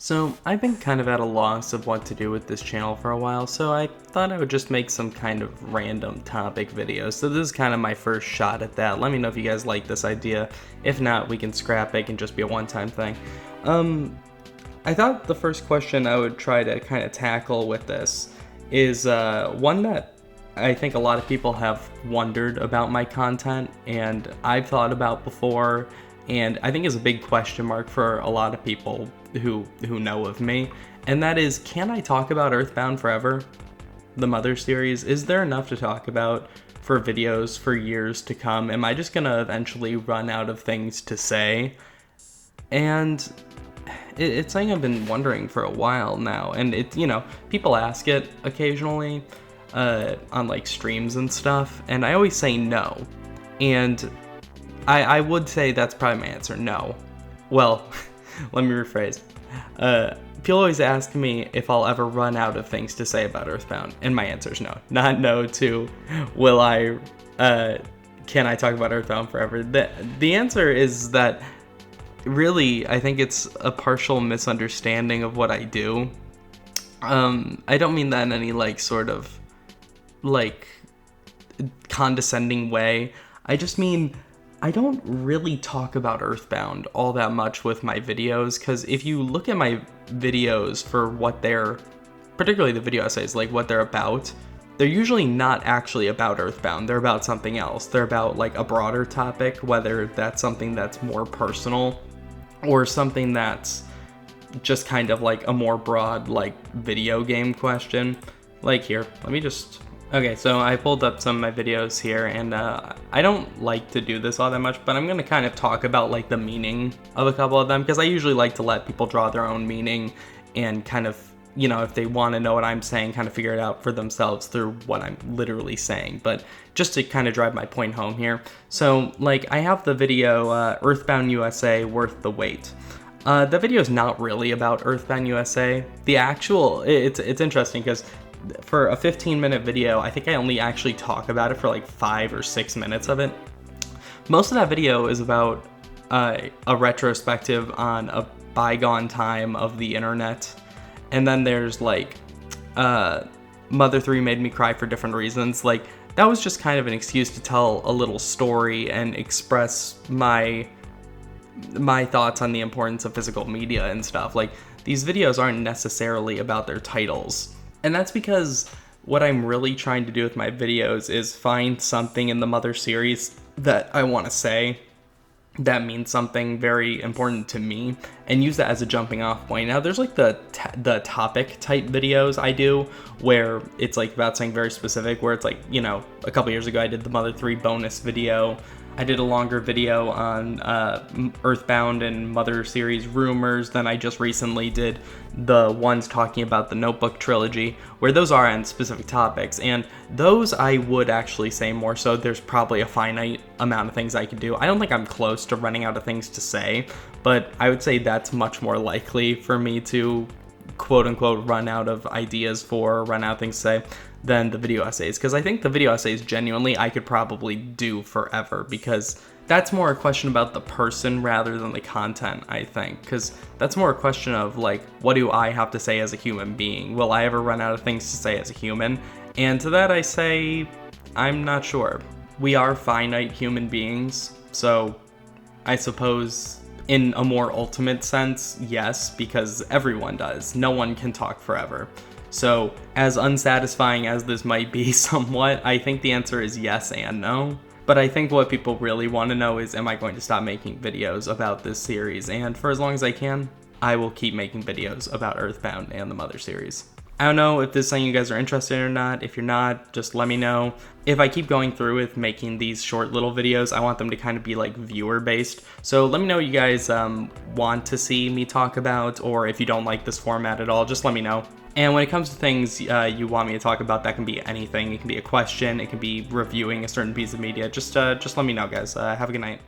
So, I've been kind of at a loss of what to do with this channel for a while, so I thought I would just make some kind of random topic videos. So this is kind of my first shot at that. Let me know if you guys like this idea. If not, we can scrap it. It can just be a one-time thing. I thought the first question I would try to kind of tackle with this is one that I think a lot of people have wondered about my content, and I've thought about before, and I think is a big question mark for a lot of people who know of me, and that is, can I talk about Earthbound forever? The Mother series, is there enough to talk about for videos for years to come? Am I just gonna eventually run out of things to say? And it's something I've been wondering for a while now, and people ask it occasionally on like streams and stuff, and I always say no, and I would say that's probably my answer, no. Well, let me rephrase. People always ask me if I'll ever run out of things to say about Earthbound, and my answer is no. Not no to can I talk about Earthbound forever? The answer is that really, I think it's a partial misunderstanding of what I do. I don't mean that in any sort of condescending way. I just mean I don't really talk about Earthbound all that much with my videos, because if you look at my videos for what they're, particularly the video essays, what they're about, they're usually not actually about Earthbound. They're about something else. They're about a broader topic, whether that's something that's more personal or something that's just kind of a more broad video game question. Here, let me just... Okay, so I pulled up some of my videos here, and I don't like to do this all that much, but I'm going to kind of talk about the meaning of a couple of them, because I usually like to let people draw their own meaning and kind of, if they want to know what I'm saying, kind of figure it out for themselves through what I'm literally saying. But just to kind of drive my point home here, so I have the video Earthbound USA Worth the Wait. The video is not really about Earthbound USA. It's interesting because for a 15-minute video, I think I only actually talk about it for 5 or 6 minutes of it. Most of that video is about a retrospective on a bygone time of the internet. And then there's Mother 3 made me cry for different reasons. That was just kind of an excuse to tell a little story and express my thoughts on the importance of physical media and stuff. These videos aren't necessarily about their titles. And that's because what I'm really trying to do with my videos is find something in the Mother series that I want to say that means something very important to me, and use that as a jumping off point. Now there's the topic type videos I do where it's about something very specific, where it's a couple years ago I did the Mother 3 bonus video. I did a longer video on Earthbound and Mother series rumors. Then I just recently did the ones talking about the Notebook trilogy, where those are on specific topics. And those I would actually say more so there's probably a finite amount of things I could do. I don't think I'm close to running out of things to say, but I would say that's much more likely for me to quote unquote run out of ideas for, run out of things to say, than the video essays. Because I think the video essays genuinely I could probably do forever, because that's more a question about the person rather than the content, I think. Because that's more a question of what do I have to say as a human being? Will I ever run out of things to say as a human? And to that I say, I'm not sure. We are finite human beings, so I suppose in a more ultimate sense, yes, because everyone does. No one can talk forever. So, as unsatisfying as this might be somewhat, I think the answer is yes and no. But I think what people really want to know is, am I going to stop making videos about this series? And for as long as I can, I will keep making videos about Earthbound and the Mother series. I don't know if this is something you guys are interested in or not. If you're not, just let me know. If I keep going through with making these short little videos, I want them to kind of be viewer based. So let me know what you guys want to see me talk about, or if you don't like this format at all, just let me know. And when it comes to things you want me to talk about, that can be anything. It can be a question, it can be reviewing a certain piece of media. Just let me know, guys. Have a good night.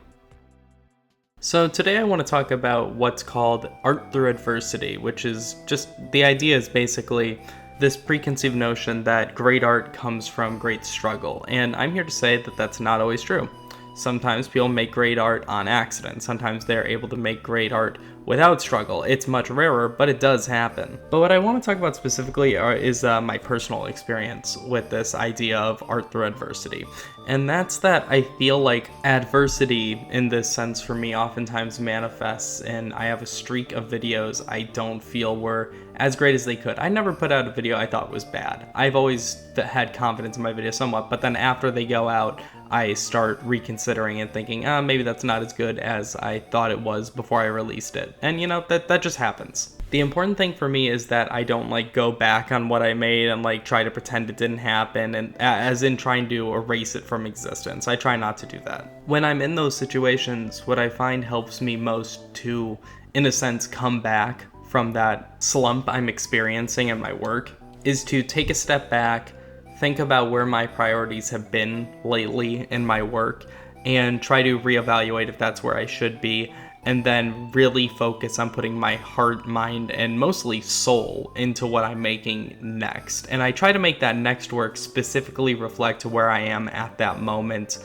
So today I want to talk about what's called art through adversity, which is just, the idea is basically this preconceived notion that great art comes from great struggle. And I'm here to say that that's not always true. Sometimes people make great art on accident. Sometimes they're able to make great art without struggle. It's much rarer, but it does happen. But what I want to talk about specifically is my personal experience with this idea of art through adversity. And that's that I feel like adversity in this sense for me oftentimes manifests in I have a streak of videos I don't feel were as great as they could. I never put out a video I thought was bad. I've always had confidence in my videos somewhat, but then after they go out, I start reconsidering and thinking, maybe that's not as good as I thought it was before I released it. And you know, that just happens. The important thing for me is that I don't like go back on what I made and like try to pretend it didn't happen, and as in trying to erase it from existence. I try not to do that. When I'm in those situations, what I find helps me most to, in a sense, come back from that slump I'm experiencing in my work is to take a step back, think about where my priorities have been lately in my work, and try to reevaluate if that's where I should be, and then really focus on putting my heart, mind, and mostly soul into what I'm making next. And I try to make that next work specifically reflect where I am at that moment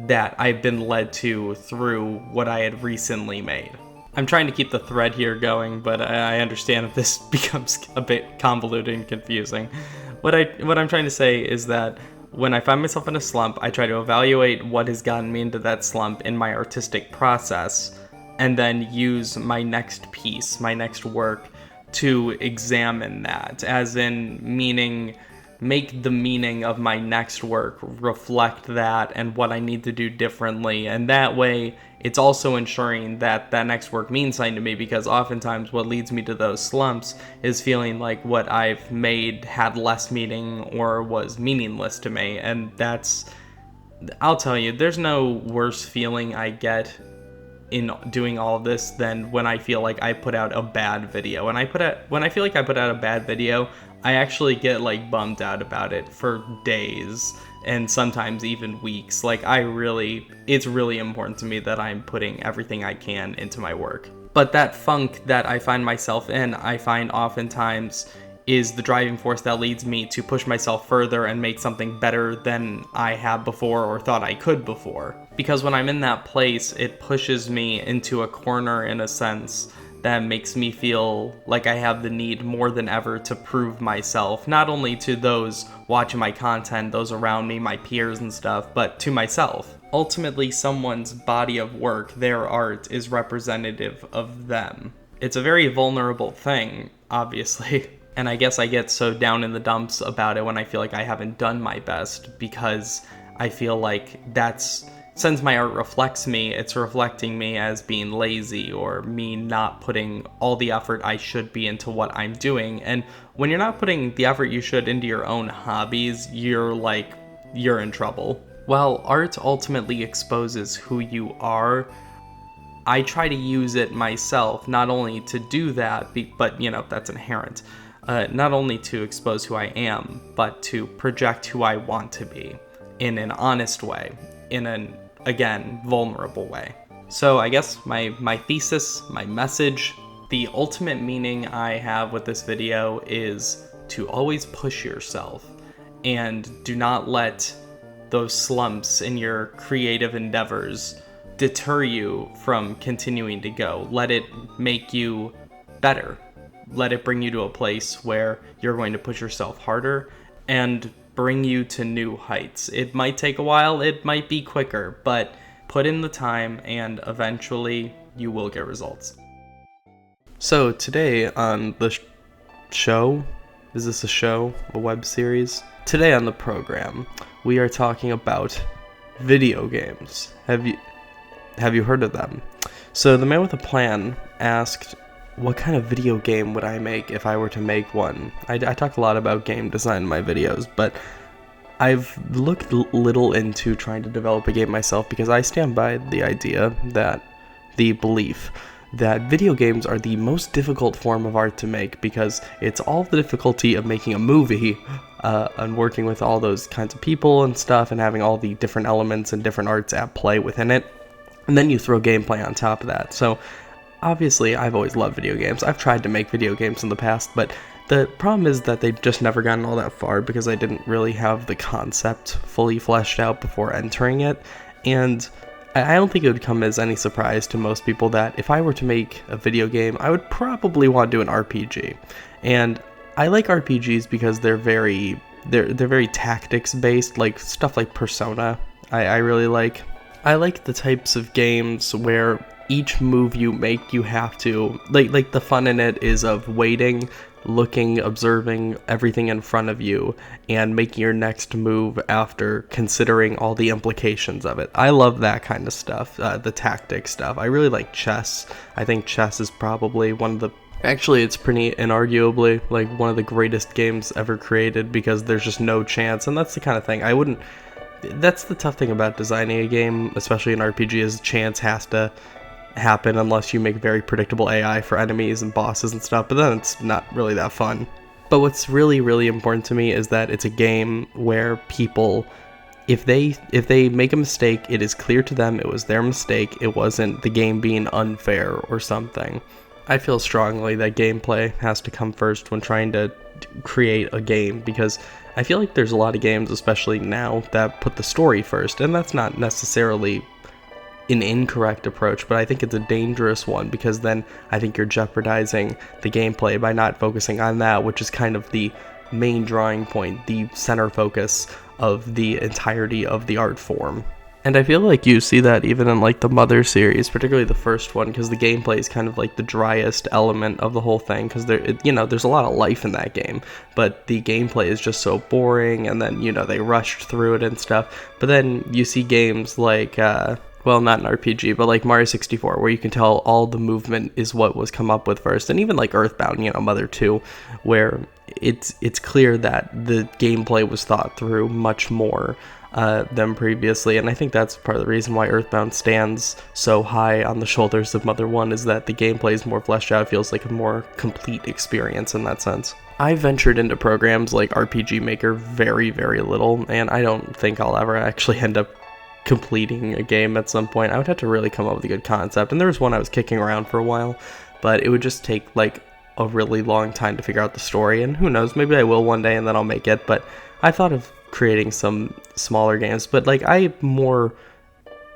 that I've been led to through what I had recently made. I'm trying to keep the thread here going, but I understand if this becomes a bit convoluted and confusing. What I'm trying to say is that when I find myself in a slump, I try to evaluate what has gotten me into that slump in my artistic process, and then use my next piece, my next work, to examine that, as in meaning, make the meaning of my next work reflect that and what I need to do differently. And that way, it's also ensuring that that next work means something to me, because oftentimes what leads me to those slumps is feeling like what I've made had less meaning or was meaningless to me. And I'll tell you, there's no worse feeling I get in doing all of this than when I feel like I put out a bad video. When I feel like I put out a bad video, I actually get like bummed out about it for days and sometimes even weeks. Like it's really important to me that I'm putting everything I can into my work. But that funk that I find myself in, I find oftentimes is the driving force that leads me to push myself further and make something better than I have before or thought I could before. Because when I'm in that place, it pushes me into a corner in a sense that makes me feel like I have the need more than ever to prove myself, not only to those watching my content, those around me, my peers and stuff, but to myself. Ultimately, someone's body of work, their art, is representative of them. It's a very vulnerable thing, obviously. And I guess I get so down in the dumps about it when I feel like I haven't done my best, because I feel like since my art reflects me, it's reflecting me as being lazy or me not putting all the effort I should be into what I'm doing. And when you're not putting the effort you should into your own hobbies, you're in trouble. While art ultimately exposes who you are, I try to use it myself, not only to do that, but that's inherent. Not only to expose who I am, but to project who I want to be in an honest way, in an, again, vulnerable way. So I guess my thesis, my message, the ultimate meaning I have with this video is to always push yourself, and do not let those slumps in your creative endeavors deter you from continuing to go. Let it make you better. Let it bring you to a place where you're going to push yourself harder and bring you to new heights. It might take a while, it might be quicker, but put in the time and eventually you will get results. So today on the show, is this a show, a web series? Today on the program, we are talking about video games. Have you heard of them? So the man with a plan asked, what kind of video game would I make if I were to make one? I talk a lot about game design in my videos, but I've looked little into trying to develop a game myself, because I stand by the belief that video games are the most difficult form of art to make, because it's all the difficulty of making a movie and working with all those kinds of people and stuff and having all the different elements and different arts at play within it. And then you throw gameplay on top of that. So obviously, I've always loved video games. I've tried to make video games in the past, but the problem is that they've just never gotten all that far because I didn't really have the concept fully fleshed out before entering it. And I don't think it would come as any surprise to most people that if I were to make a video game, I would probably want to do an RPG. And I like RPGs because they're very tactics based, like stuff like Persona. I really like. I like the types of games where each move you make, you have to like the fun in it is of waiting, looking, observing everything in front of you, and making your next move after considering all the implications of it. I love that kind of stuff, the tactic stuff. I really like chess. I think chess is probably one of the actually, it's pretty inarguably like one of the greatest games ever created because there's just no chance, and that's the kind of thing that's the tough thing about designing a game, especially an RPG, is chance has to happen unless you make very predictable AI for enemies and bosses and stuff, but then it's not really that fun. But what's really, really important to me is that it's a game where people, if they make a mistake, it is clear to them it was their mistake, it wasn't the game being unfair or something. I feel strongly that gameplay has to come first when trying to create a game, because I feel like there's a lot of games, especially now, that put the story first, and that's not necessarily an incorrect approach, but I think it's a dangerous one, because then I think you're jeopardizing the gameplay by not focusing on that, which is kind of the main drawing point, the center focus of the entirety of the art form. And I feel like you see that even in like the Mother series, particularly the first one, because the gameplay is kind of like the driest element of the whole thing, because there's a lot of life in that game, but the gameplay is just so boring, and then they rushed through it and stuff. But then you see games like well, not an RPG, but like Mario 64, where you can tell all the movement is what was come up with first, and even like Earthbound, Mother 2, where it's clear that the gameplay was thought through much more than previously, and I think that's part of the reason why Earthbound stands so high on the shoulders of Mother 1, is that the gameplay is more fleshed out, feels like a more complete experience in that sense. I ventured into programs like RPG Maker very, very little, and I don't think I'll ever actually end up completing a game at some point. I would have to really come up with a good concept, and there was one I was kicking around for a while, but it would just take like a really long time to figure out the story, and who knows, maybe I will one day and then I'll make it. But I thought of creating some smaller games, but like I more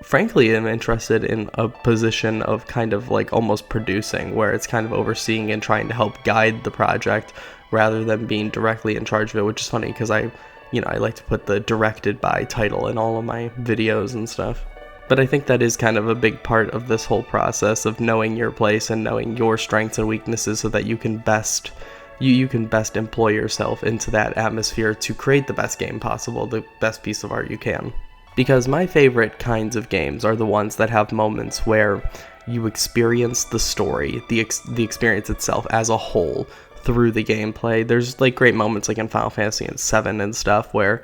frankly am interested in a position of kind of like almost producing, where it's kind of overseeing and trying to help guide the project rather than being directly in charge of it, which is funny because I like to put the directed by title in all of my videos and stuff. But I think that is kind of a big part of this whole process of knowing your place and knowing your strengths and weaknesses, so that you can best employ yourself into that atmosphere to create the best game possible, the best piece of art you can. Because my favorite kinds of games are the ones that have moments where you experience the story, the experience itself as a whole through the gameplay. There's like great moments like in Final Fantasy VII and stuff where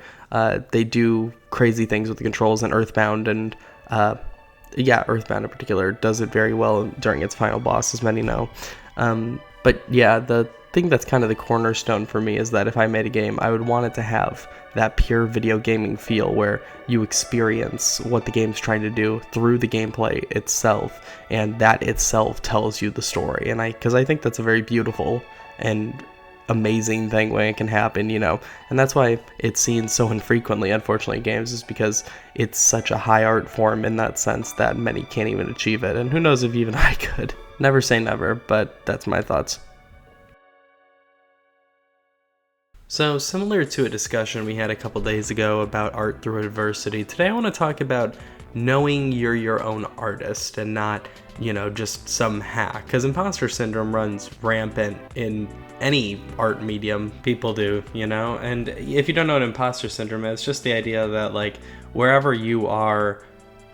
they do crazy things with the controls, and Earthbound and Earthbound in particular does it very well during its final boss, as many know. But yeah, the thing that's kind of the cornerstone for me is that if I made a game, I would want it to have that pure video gaming feel where you experience what the game's trying to do through the gameplay itself, and that itself tells you the story. And because I think that's a very beautiful and amazing thing when it can happen, and that's why it's seen so infrequently, unfortunately, in games, is because it's such a high art form in that sense that many can't even achieve it, and who knows if even I could. Never say never, but that's my thoughts. So, similar to a discussion we had a couple days ago about art through adversity, today I want to talk about knowing you're your own artist and not, just some hack. Because imposter syndrome runs rampant in any art medium people do, and if you don't know what imposter syndrome is, it's just the idea that like wherever you are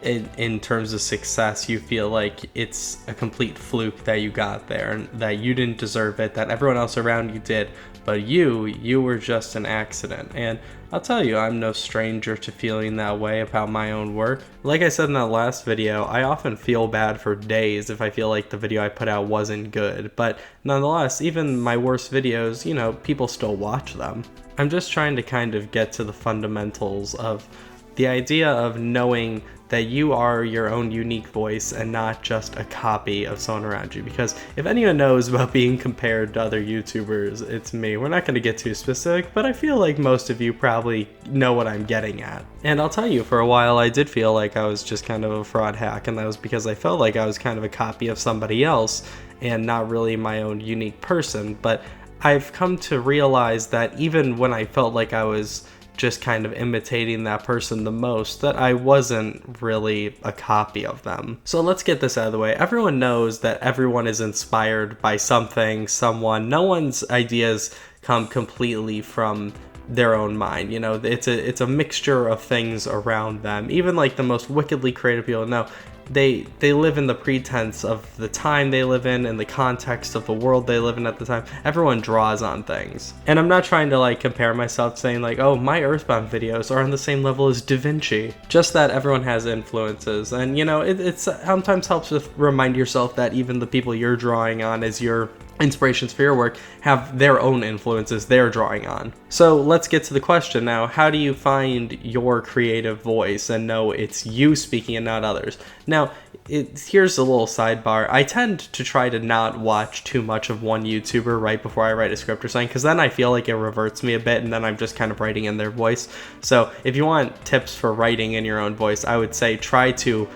in terms of success, you feel like it's a complete fluke that you got there, and that you didn't deserve it, that everyone else around you did, but you were just an accident. And I'll tell you, I'm no stranger to feeling that way about my own work. Like I said in that last video, I often feel bad for days if I feel like the video I put out wasn't good, but nonetheless, even my worst videos, people still watch them. I'm just trying to kind of get to the fundamentals of The idea of knowing that you are your own unique voice and not just a copy of someone around you. Because if anyone knows about being compared to other YouTubers, it's me. We're not going to get too specific, but I feel like most of you probably know what I'm getting at. And I'll tell you, for a while I did feel like I was just kind of a fraud hack, and that was because I felt like I was kind of a copy of somebody else and not really my own unique person. But I've come to realize that even when I felt like I was just kind of imitating that person the most, that I wasn't really a copy of them. So let's get this out of the way. Everyone knows that everyone is inspired by something, someone. No one's ideas come completely from their own mind. You know, it's a mixture of things around them. Even like the most wickedly creative people know they live in the pretense of the time they live in and the context of the world they live in at the time. Everyone draws on things. And I'm not trying to like compare myself saying like, oh, my Earthbound videos are on the same level as Da Vinci. Just that everyone has influences. And you know, it sometimes helps to remind yourself that even the people you're drawing on as your inspirations for your work have their own influences they're drawing on. So let's get to the question now. How do you find your creative voice and know it's you speaking and not others? Now, here's a little sidebar. I tend to try to not watch too much of one YouTuber right before I write a script or something, because then I feel like it reverts me a bit and then I'm just kind of writing in their voice. So if you want tips for writing in your own voice, I would say try to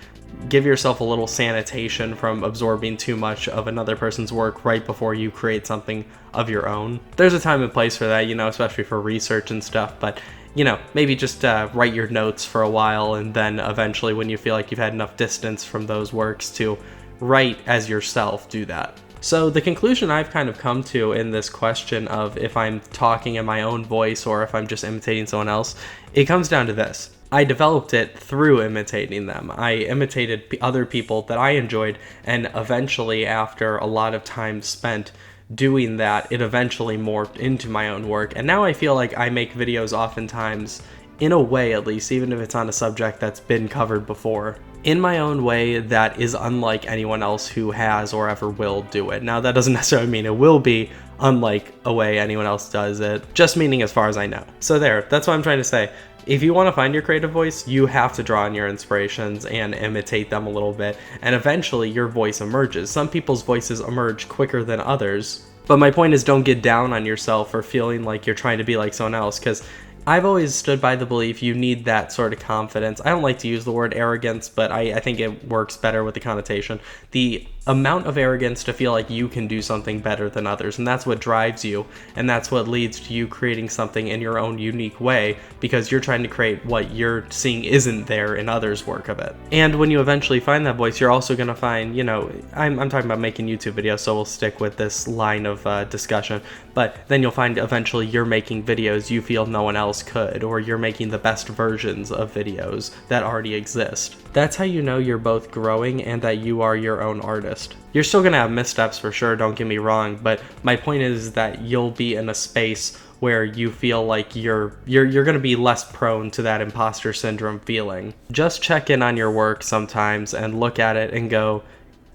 give yourself a little sanitation from absorbing too much of another person's work right before you create something of your own. There's a time and place for that, you know, especially for research and stuff, but you know, maybe just write your notes for a while, and then eventually when you feel like you've had enough distance from those works to write as yourself, do that. So the conclusion I've kind of come to in this question of if I'm talking in my own voice or if I'm just imitating someone else, it comes down to this. I developed it through imitating them. I imitated other people that I enjoyed, and eventually, after a lot of time spent doing that, it eventually morphed into my own work. And now I feel like I make videos oftentimes, in a way at least, even if it's on a subject that's been covered before, in my own way that is unlike anyone else who has or ever will do it. Now, that doesn't necessarily mean it will be unlike a way anyone else does it, just meaning as far as I know. So that's what I'm trying to say. If you want to find your creative voice, you have to draw on your inspirations and imitate them a little bit, and eventually your voice emerges. Some people's voices emerge quicker than others, but my point is, don't get down on yourself for feeling like you're trying to be like someone else, because I've always stood by the belief you need that sort of confidence. I don't like to use the word arrogance, but I think it works better with the connotation. The amount of arrogance to feel like you can do something better than others, and that's what drives you, and that's what leads to you creating something in your own unique way, because you're trying to create what you're seeing isn't there in others' work of it. And when you eventually find that voice, you're also going to find, you know, I'm talking about making YouTube videos, so we'll stick with this line of discussion, but then you'll find eventually you're making videos you feel no one else could, or you're making the best versions of videos that already exist. That's how you know you're both growing and that you are your own artist. You're still gonna have missteps for sure, don't get me wrong, but my point is that you'll be in a space where you feel like you're gonna be less prone to that imposter syndrome feeling. Just check in on your work sometimes and look at it and go,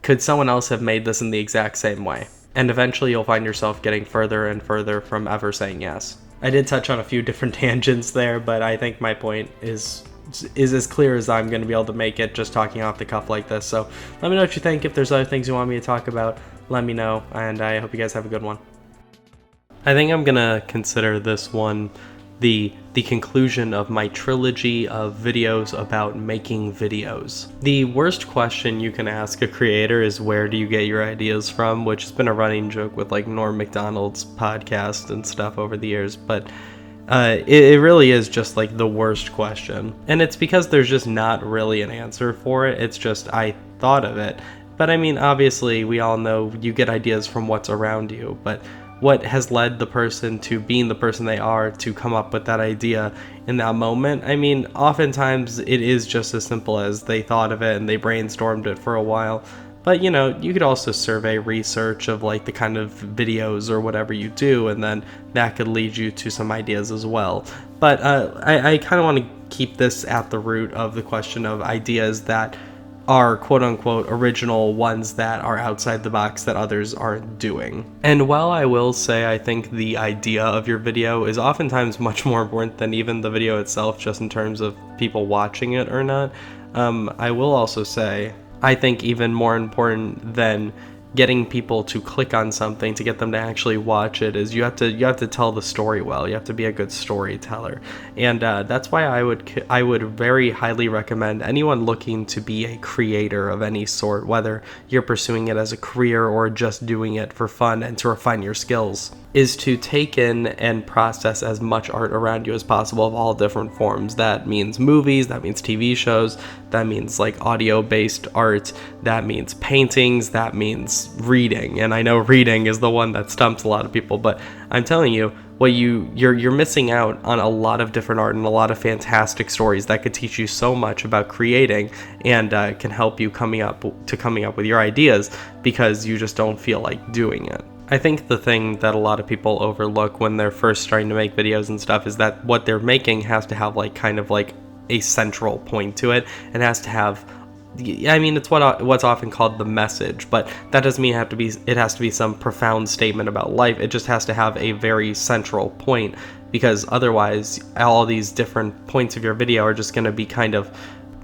could someone else have made this in the exact same way? And eventually you'll find yourself getting further and further from ever saying yes. I did touch on a few different tangents there, but I think my point is as clear as I'm going to be able to make it just talking off the cuff like this. So let me know what you think. If there's other things you want me to talk about, let me know, and I hope you guys have a good one. I think I'm going to consider this one the conclusion of my trilogy of videos about making videos. The worst question you can ask a creator is, where do you get your ideas from? Which has been a running joke with like Norm Macdonald's podcast and stuff over the years, but it really is just like the worst question. And it's because there's just not really an answer for it. It's just, I thought of it. But I mean, obviously we all know you get ideas from what's around you, but what has led the person to being the person they are to come up with that idea in that moment? I mean, oftentimes it is just as simple as they thought of it and they brainstormed it for a while. But, you know, you could also survey research of like the kind of videos or whatever you do, and then that could lead you to some ideas as well. But I kind of want to keep this at the root of the question of ideas that are quote-unquote original ones that are outside the box that others aren't doing. And while I will say I think the idea of your video is oftentimes much more important than even the video itself, just in terms of people watching it or not, I will also say I think even more important than getting people to click on something to get them to actually watch it is you have to tell the story well. You have to be a good storyteller, and that's why I would very highly recommend anyone looking to be a creator of any sort, whether you're pursuing it as a career or just doing it for fun and to refine your skills, is to take in and process as much art around you as possible of all different forms. That means movies, that means TV shows, that means like audio-based art, that means paintings, that means reading. And I know reading is the one that stumps a lot of people, but I'm telling you, you're missing out on a lot of different art and a lot of fantastic stories that could teach you so much about creating and can help you coming up with your ideas because you just don't feel like doing it. I think the thing that a lot of people overlook when they're first starting to make videos and stuff is that what they're making has to have like kind of like a central point to it. It has to have, I mean, it's what's often called the message, but that doesn't mean it has to be some profound statement about life. It just has to have a very central point, because otherwise all these different points of your video are just going to be kind of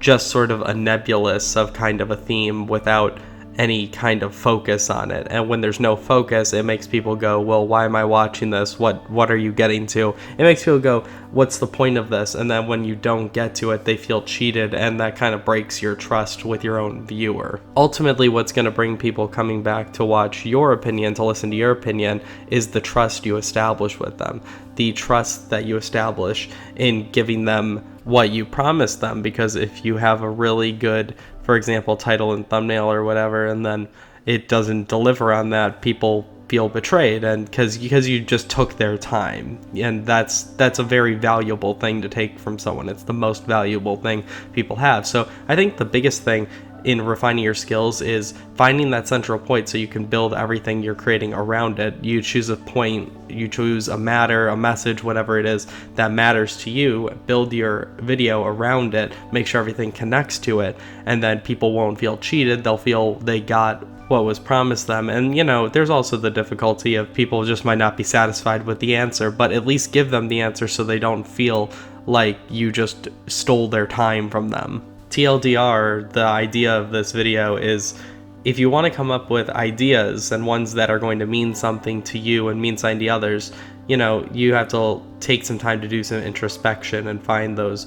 just sort of a nebulous of kind of a theme without any kind of focus on it. And when there's no focus, it makes people go, well, why am I watching this? What are you getting to? It makes people go, what's the point of this? And then when you don't get to it, they feel cheated, and that kind of breaks your trust with your own viewer. Ultimately, what's going to bring people coming back to watch your opinion, to listen to your opinion, is the trust you establish with them. The trust that you establish in giving them what you promised them. Because if you have a really good, for example, title and thumbnail or whatever, and then it doesn't deliver on that, people feel betrayed, and because you just took their time, and that's a very valuable thing to take from someone. It's the most valuable thing people have. So I think the biggest thing in refining your skills is finding that central point so you can build everything you're creating around it. You choose a point, you choose a matter, a message, whatever it is that matters to you, build your video around it, make sure everything connects to it, and then people won't feel cheated. They'll feel they got what was promised them. And there's also the difficulty of people just might not be satisfied with the answer, but at least give them the answer so they don't feel like you just stole their time from them. TLDR, the idea of this video is, if you want to come up with ideas and ones that are going to mean something to you and mean something to others, you have to take some time to do some introspection and find those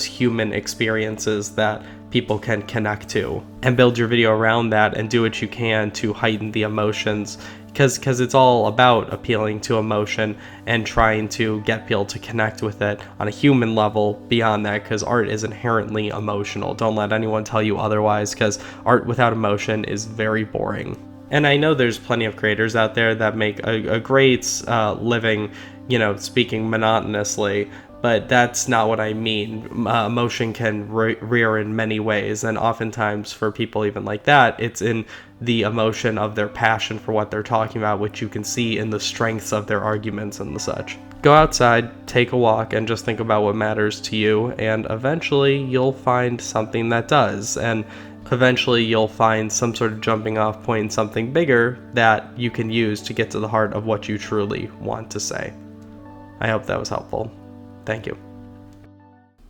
human experiences that people can connect to, and build your video around that and do what you can to heighten the emotions, because it's all about appealing to emotion and trying to get people to connect with it on a human level beyond that, because art is inherently emotional. Don't let anyone tell you otherwise, because art without emotion is very boring. And I know there's plenty of creators out there that make a great living, speaking monotonously, but that's not what I mean. Emotion can rear in many ways, and oftentimes for people even like that, it's in the emotion of their passion for what they're talking about, which you can see in the strengths of their arguments and the such. Go outside, take a walk, and just think about what matters to you, and eventually you'll find something that does, and eventually you'll find some sort of jumping off point, something bigger that you can use to get to the heart of what you truly want to say. I hope that was helpful. Thank you.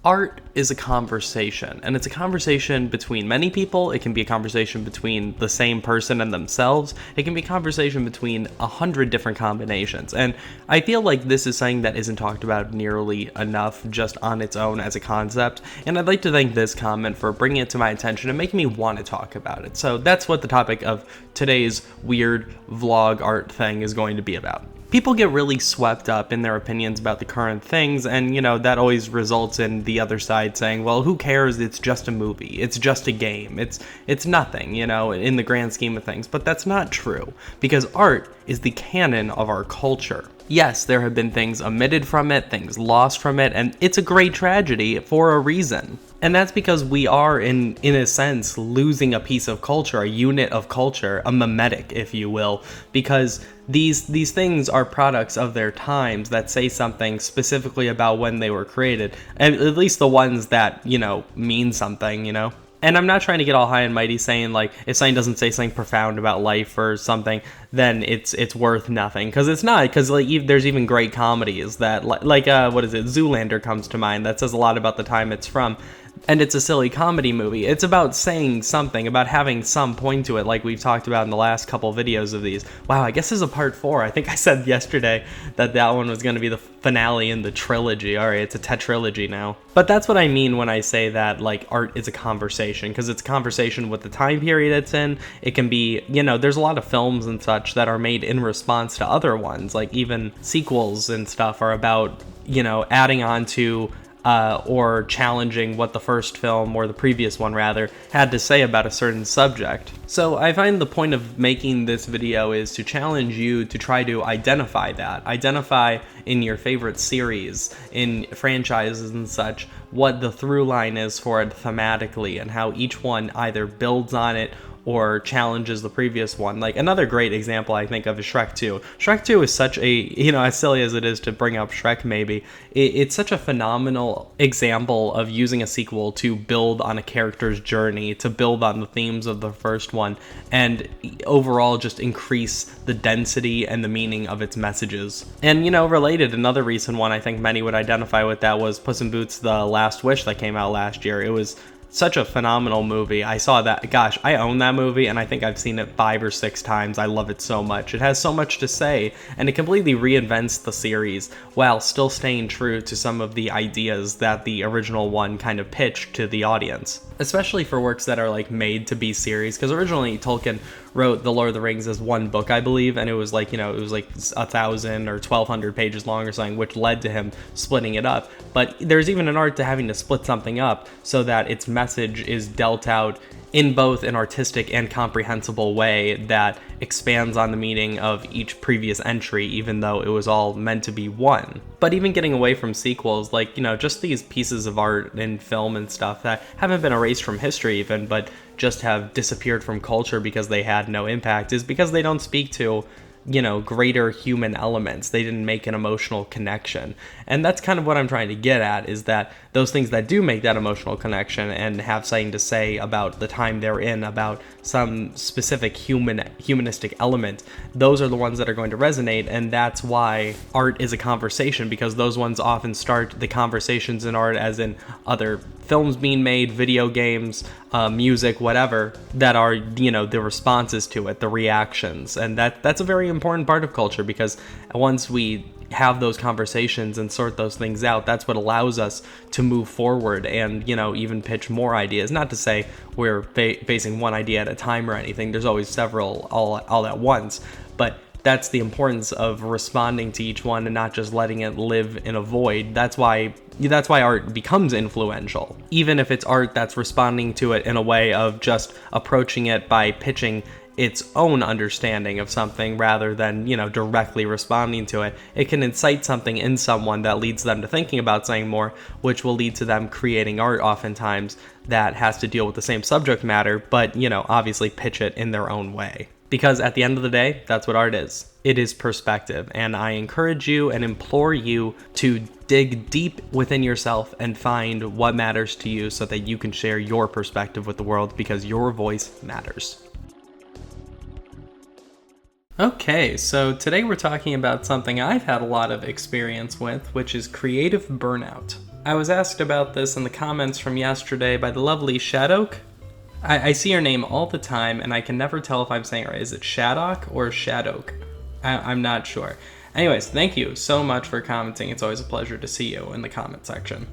Art is a conversation, and it's a conversation between many people. It can be a conversation between the same person and themselves. It can be a conversation between 100 different combinations, and I feel like this is something that isn't talked about nearly enough just on its own as a concept, and I'd like to thank this comment for bringing it to my attention and making me want to talk about it. So that's what the topic of today's weird vlog art thing is going to be about. People get really swept up in their opinions about the current things, and that always results in the other side saying, well, who cares, it's just a movie, it's just a game, it's nothing, in the grand scheme of things. But that's not true, because art is the canon of our culture. Yes, there have been things omitted from it, things lost from it, and it's a great tragedy for a reason. And that's because we are, in a sense, losing a piece of culture, a unit of culture, a mimetic, if you will, because these things are products of their times that say something specifically about when they were created, and at least the ones that, mean something, And I'm not trying to get all high and mighty saying, like, if something doesn't say something profound about life or something, then it's worth nothing. Because it's not. Because, like, there's even great comedies that, what is it? Zoolander comes to mind. That says a lot about the time it's from. And it's a silly comedy movie. It's about saying something, about having some point to it, like we've talked about in the last couple videos of these. Wow, I guess this is a part 4. I think I said yesterday that one was going to be the finale in the trilogy. All right, it's a tetralogy now. But that's what I mean when I say that, like, art is a conversation, because it's a conversation with the time period it's in. It can be, there's a lot of films and such that are made in response to other ones, like even sequels and stuff are about, adding on to or challenging what the first film, or the previous one rather, had to say about a certain subject. So I find the point of making this video is to challenge you to try to identify that. Identify in your favorite series, in franchises and such, what the through line is for it thematically, and how each one either builds on it or challenges the previous one. Like, another great example I think of is Shrek 2. Shrek 2 is such a, as silly as it is to bring up Shrek maybe, it's such a phenomenal example of using a sequel to build on a character's journey, to build on the themes of the first one, and overall just increase the density and the meaning of its messages. And, related, another recent one I think many would identify with that was Puss in Boots: The Last Wish that came out last year. It was such a phenomenal movie. I saw that, gosh, I own that movie, and I think I've seen it 5 or 6 times. I love it so much. It has so much to say, and it completely reinvents the series while still staying true to some of the ideas that the original one kind of pitched to the audience. Especially for works that are, like, made to be series, because originally Tolkien wrote The Lord of the Rings as one book, I believe, and it was like, it was like 1,000 or 1,200 pages long or something, which led to him splitting it up. But there's even an art to having to split something up so that its message is dealt out in both an artistic and comprehensible way that expands on the meaning of each previous entry, even though it was all meant to be one. But even getting away from sequels, like, just these pieces of art and film and stuff that haven't been erased from history even, but just have disappeared from culture because they had no impact, is because they don't speak to, greater human elements. They didn't make an emotional connection. And that's kind of what I'm trying to get at, is that those things that do make that emotional connection and have something to say about the time they're in, about some specific humanistic element, those are the ones that are going to resonate. And that's why art is a conversation, because those ones often start the conversations in art, as in other films being made, video games, music, whatever, that are, the responses to it, the reactions. And that's a very important part of culture, because once we have those conversations and sort those things out, that's what allows us to move forward and, even pitch more ideas. Not to say we're facing one idea at a time or anything. There's always several all at once, but that's the importance of responding to each one and not just letting it live in a void. That's why art becomes influential, even if it's art that's responding to it in a way of just approaching it by pitching its own understanding of something rather than, directly responding to it. It can incite something in someone that leads them to thinking about something more, which will lead to them creating art oftentimes that has to deal with the same subject matter, but, obviously pitch it in their own way. Because at the end of the day, that's what art is. It is perspective, and I encourage you and implore you to dig deep within yourself and find what matters to you so that you can share your perspective with the world, because your voice matters. Okay, so today we're talking about something I've had a lot of experience with, which is creative burnout. I was asked about this in the comments from yesterday by the lovely Shadoke. I see your name all the time, and I can never tell if I'm saying it right. Is it Shadok or Shadoke? I'm not sure. Anyways, thank you so much for commenting. It's always a pleasure to see you in the comment section.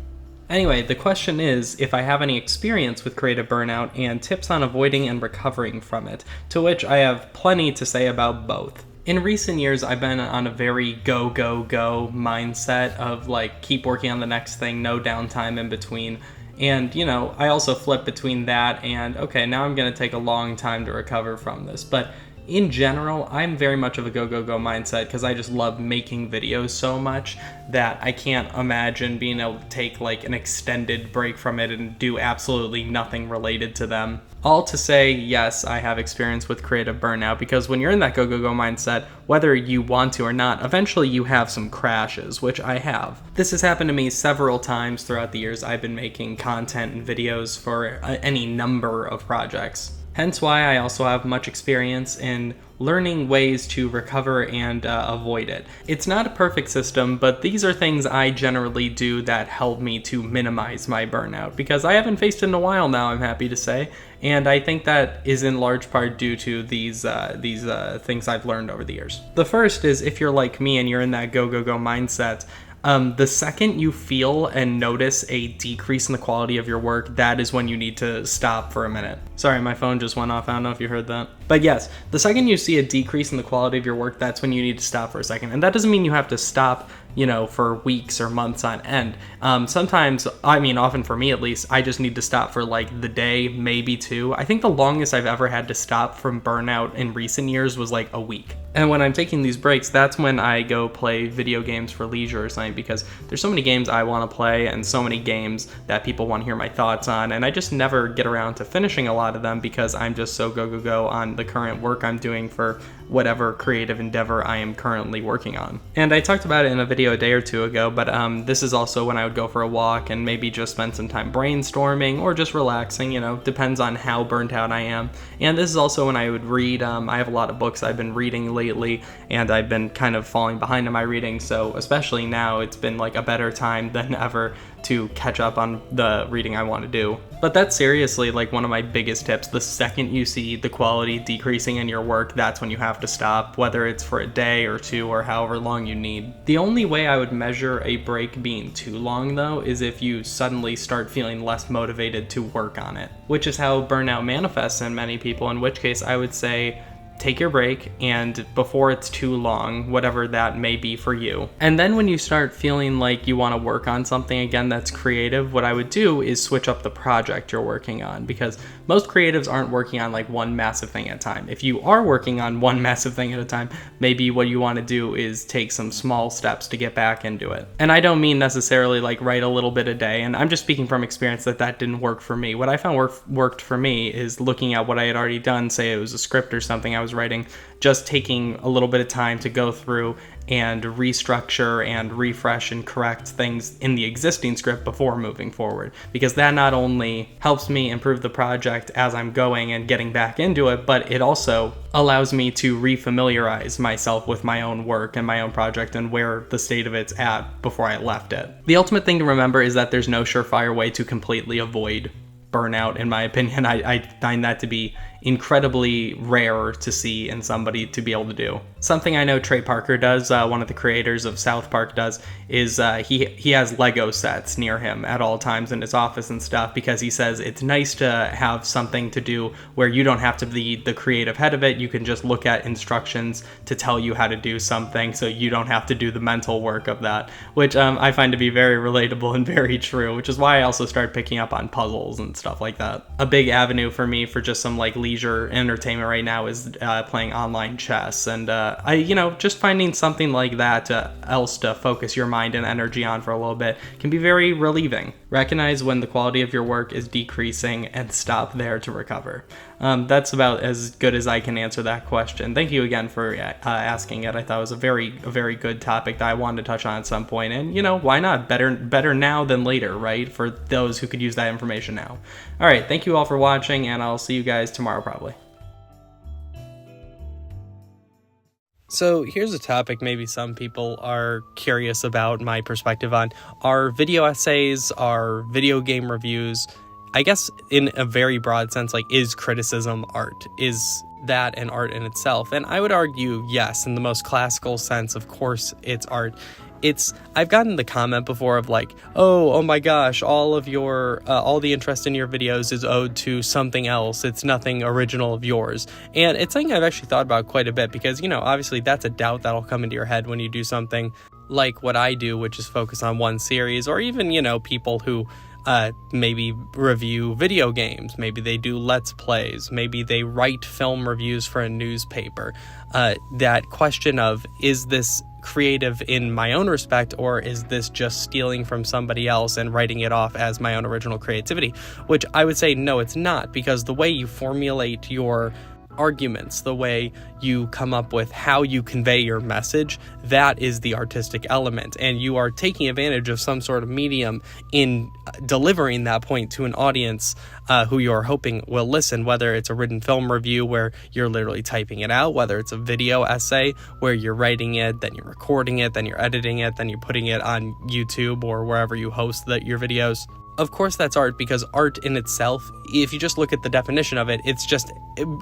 Anyway, the question is if I have any experience with creative burnout and tips on avoiding and recovering from it, to which I have plenty to say about both. In recent years, I've been on a very go, go, go mindset of, like, keep working on the next thing, no downtime in between. And, I also flip between that and, okay, now I'm going to take a long time to recover from this. But in general, I'm very much of a go, go, go mindset, because I just love making videos so much that I can't imagine being able to take, like, an extended break from it and do absolutely nothing related to them. All to say, yes, I have experience with creative burnout, because when you're in that go, go, go mindset, whether you want to or not, eventually you have some crashes, which I have. This has happened to me several times throughout the years I've been making content and videos for any number of projects. Hence why I also have much experience in learning ways to recover and avoid it. It's not a perfect system, but these are things I generally do that help me to minimize my burnout, because I haven't faced it in a while now, I'm happy to say, and I think that is in large part due to these things I've learned over the years. The first is, if you're like me and you're in that go, go, go mindset, the second you feel and notice a decrease in the quality of your work, that is when you need to stop for a minute. Sorry, my phone just went off. I don't know if you heard that. But yes, the second you see a decrease in the quality of your work, that's when you need to stop for a second. And that doesn't mean you have to stop, for weeks or months on end. Sometimes, often for me at least, I just need to stop for like the day, maybe two. I think the longest I've ever had to stop from burnout in recent years was like a week. And when I'm taking these breaks, that's when I go play video games for leisure or something, because there's so many games I want to play and so many games that people want to hear my thoughts on, and I just never get around to finishing a lot of them because I'm just so go, go, go on the current work I'm doing for whatever creative endeavor I am currently working on. And I talked about it in a video a day or two ago, but this is also when I would go for a walk and maybe just spend some time brainstorming or just relaxing, depends on how burnt out I am. And this is also when I would read. I have a lot of books I've been reading lately, and I've been kind of falling behind in my reading, so especially now it's been like a better time than ever to catch up on the reading I want to do. But that's seriously like one of my biggest tips. The second you see the quality decreasing in your work, that's when you have to stop, whether it's for a day or two or however long you need. The only way I would measure a break being too long, though, is if you suddenly start feeling less motivated to work on it, which is how burnout manifests in many people, in which case I would say take your break, and before it's too long, whatever that may be for you. And then when you start feeling like you want to work on something again that's creative, what I would do is switch up the project you're working on, because most creatives aren't working on like one massive thing at a time. If you are working on one massive thing at a time, maybe what you want to do is take some small steps to get back into it. And I don't mean necessarily like write a little bit a day, and I'm just speaking from experience that didn't work for me. What I found worked for me is looking at what I had already done, say it was a script or something I was writing, just taking a little bit of time to go through and restructure and refresh and correct things in the existing script before moving forward, because that not only helps me improve the project as I'm going and getting back into it, but it also allows me to refamiliarize myself with my own work and my own project and where the state of it's at before I left it. The ultimate thing to remember is that there's no surefire way to completely avoid burnout, in my opinion. I find that to be incredibly rare to see in somebody to be able to do. Something I know Trey Parker does, one of the creators of South Park, does is he has Lego sets near him at all times in his office and stuff, because he says it's nice to have something to do where you don't have to be the creative head of it. You can just look at instructions to tell you how to do something, so you don't have to do the mental work of that, which I find to be very relatable and very true, which is why I also started picking up on puzzles and stuff like that. A big avenue for me for just some like leisure entertainment right now is playing online chess, and just finding something like that else to focus your mind and energy on for a little bit can be very relieving. Recognize when the quality of your work is decreasing and stop there to recover. That's about as good as I can answer that question. Thank you again for asking it. I thought it was a very good topic that I wanted to touch on at some point, and why not? Better now than later, right? For those who could use that information now. All right, thank you all for watching, and I'll see you guys tomorrow probably. So here's a topic maybe some people are curious about my perspective on. Are video essays, are video game reviews, I guess in a very broad sense, like, is criticism art? Is that an art in itself? And I would argue yes, in the most classical sense, of course it's art. I've gotten the comment before of like, oh my gosh, all the interest in your videos is owed to something else. It's nothing original of yours. And it's something I've actually thought about quite a bit, because, obviously that's a doubt that'll come into your head when you do something like what I do, which is focus on one series, or even, people who maybe review video games, maybe they do Let's Plays, maybe they write film reviews for a newspaper. That question of, is this creative in my own respect, or is this just stealing from somebody else and writing it off as my own original creativity? Which I would say, no, it's not, because the way you formulate your arguments, the way you come up with how you convey your message, that is the artistic element, and you are taking advantage of some sort of medium in delivering that point to an audience who you're hoping will listen, whether it's a written film review where you're literally typing it out, whether it's a video essay where you're writing it, then you're recording it, then you're editing it, then you're putting it on YouTube or wherever you host your videos. Of course that's art, because art in itself, if you just look at the definition of it, it's just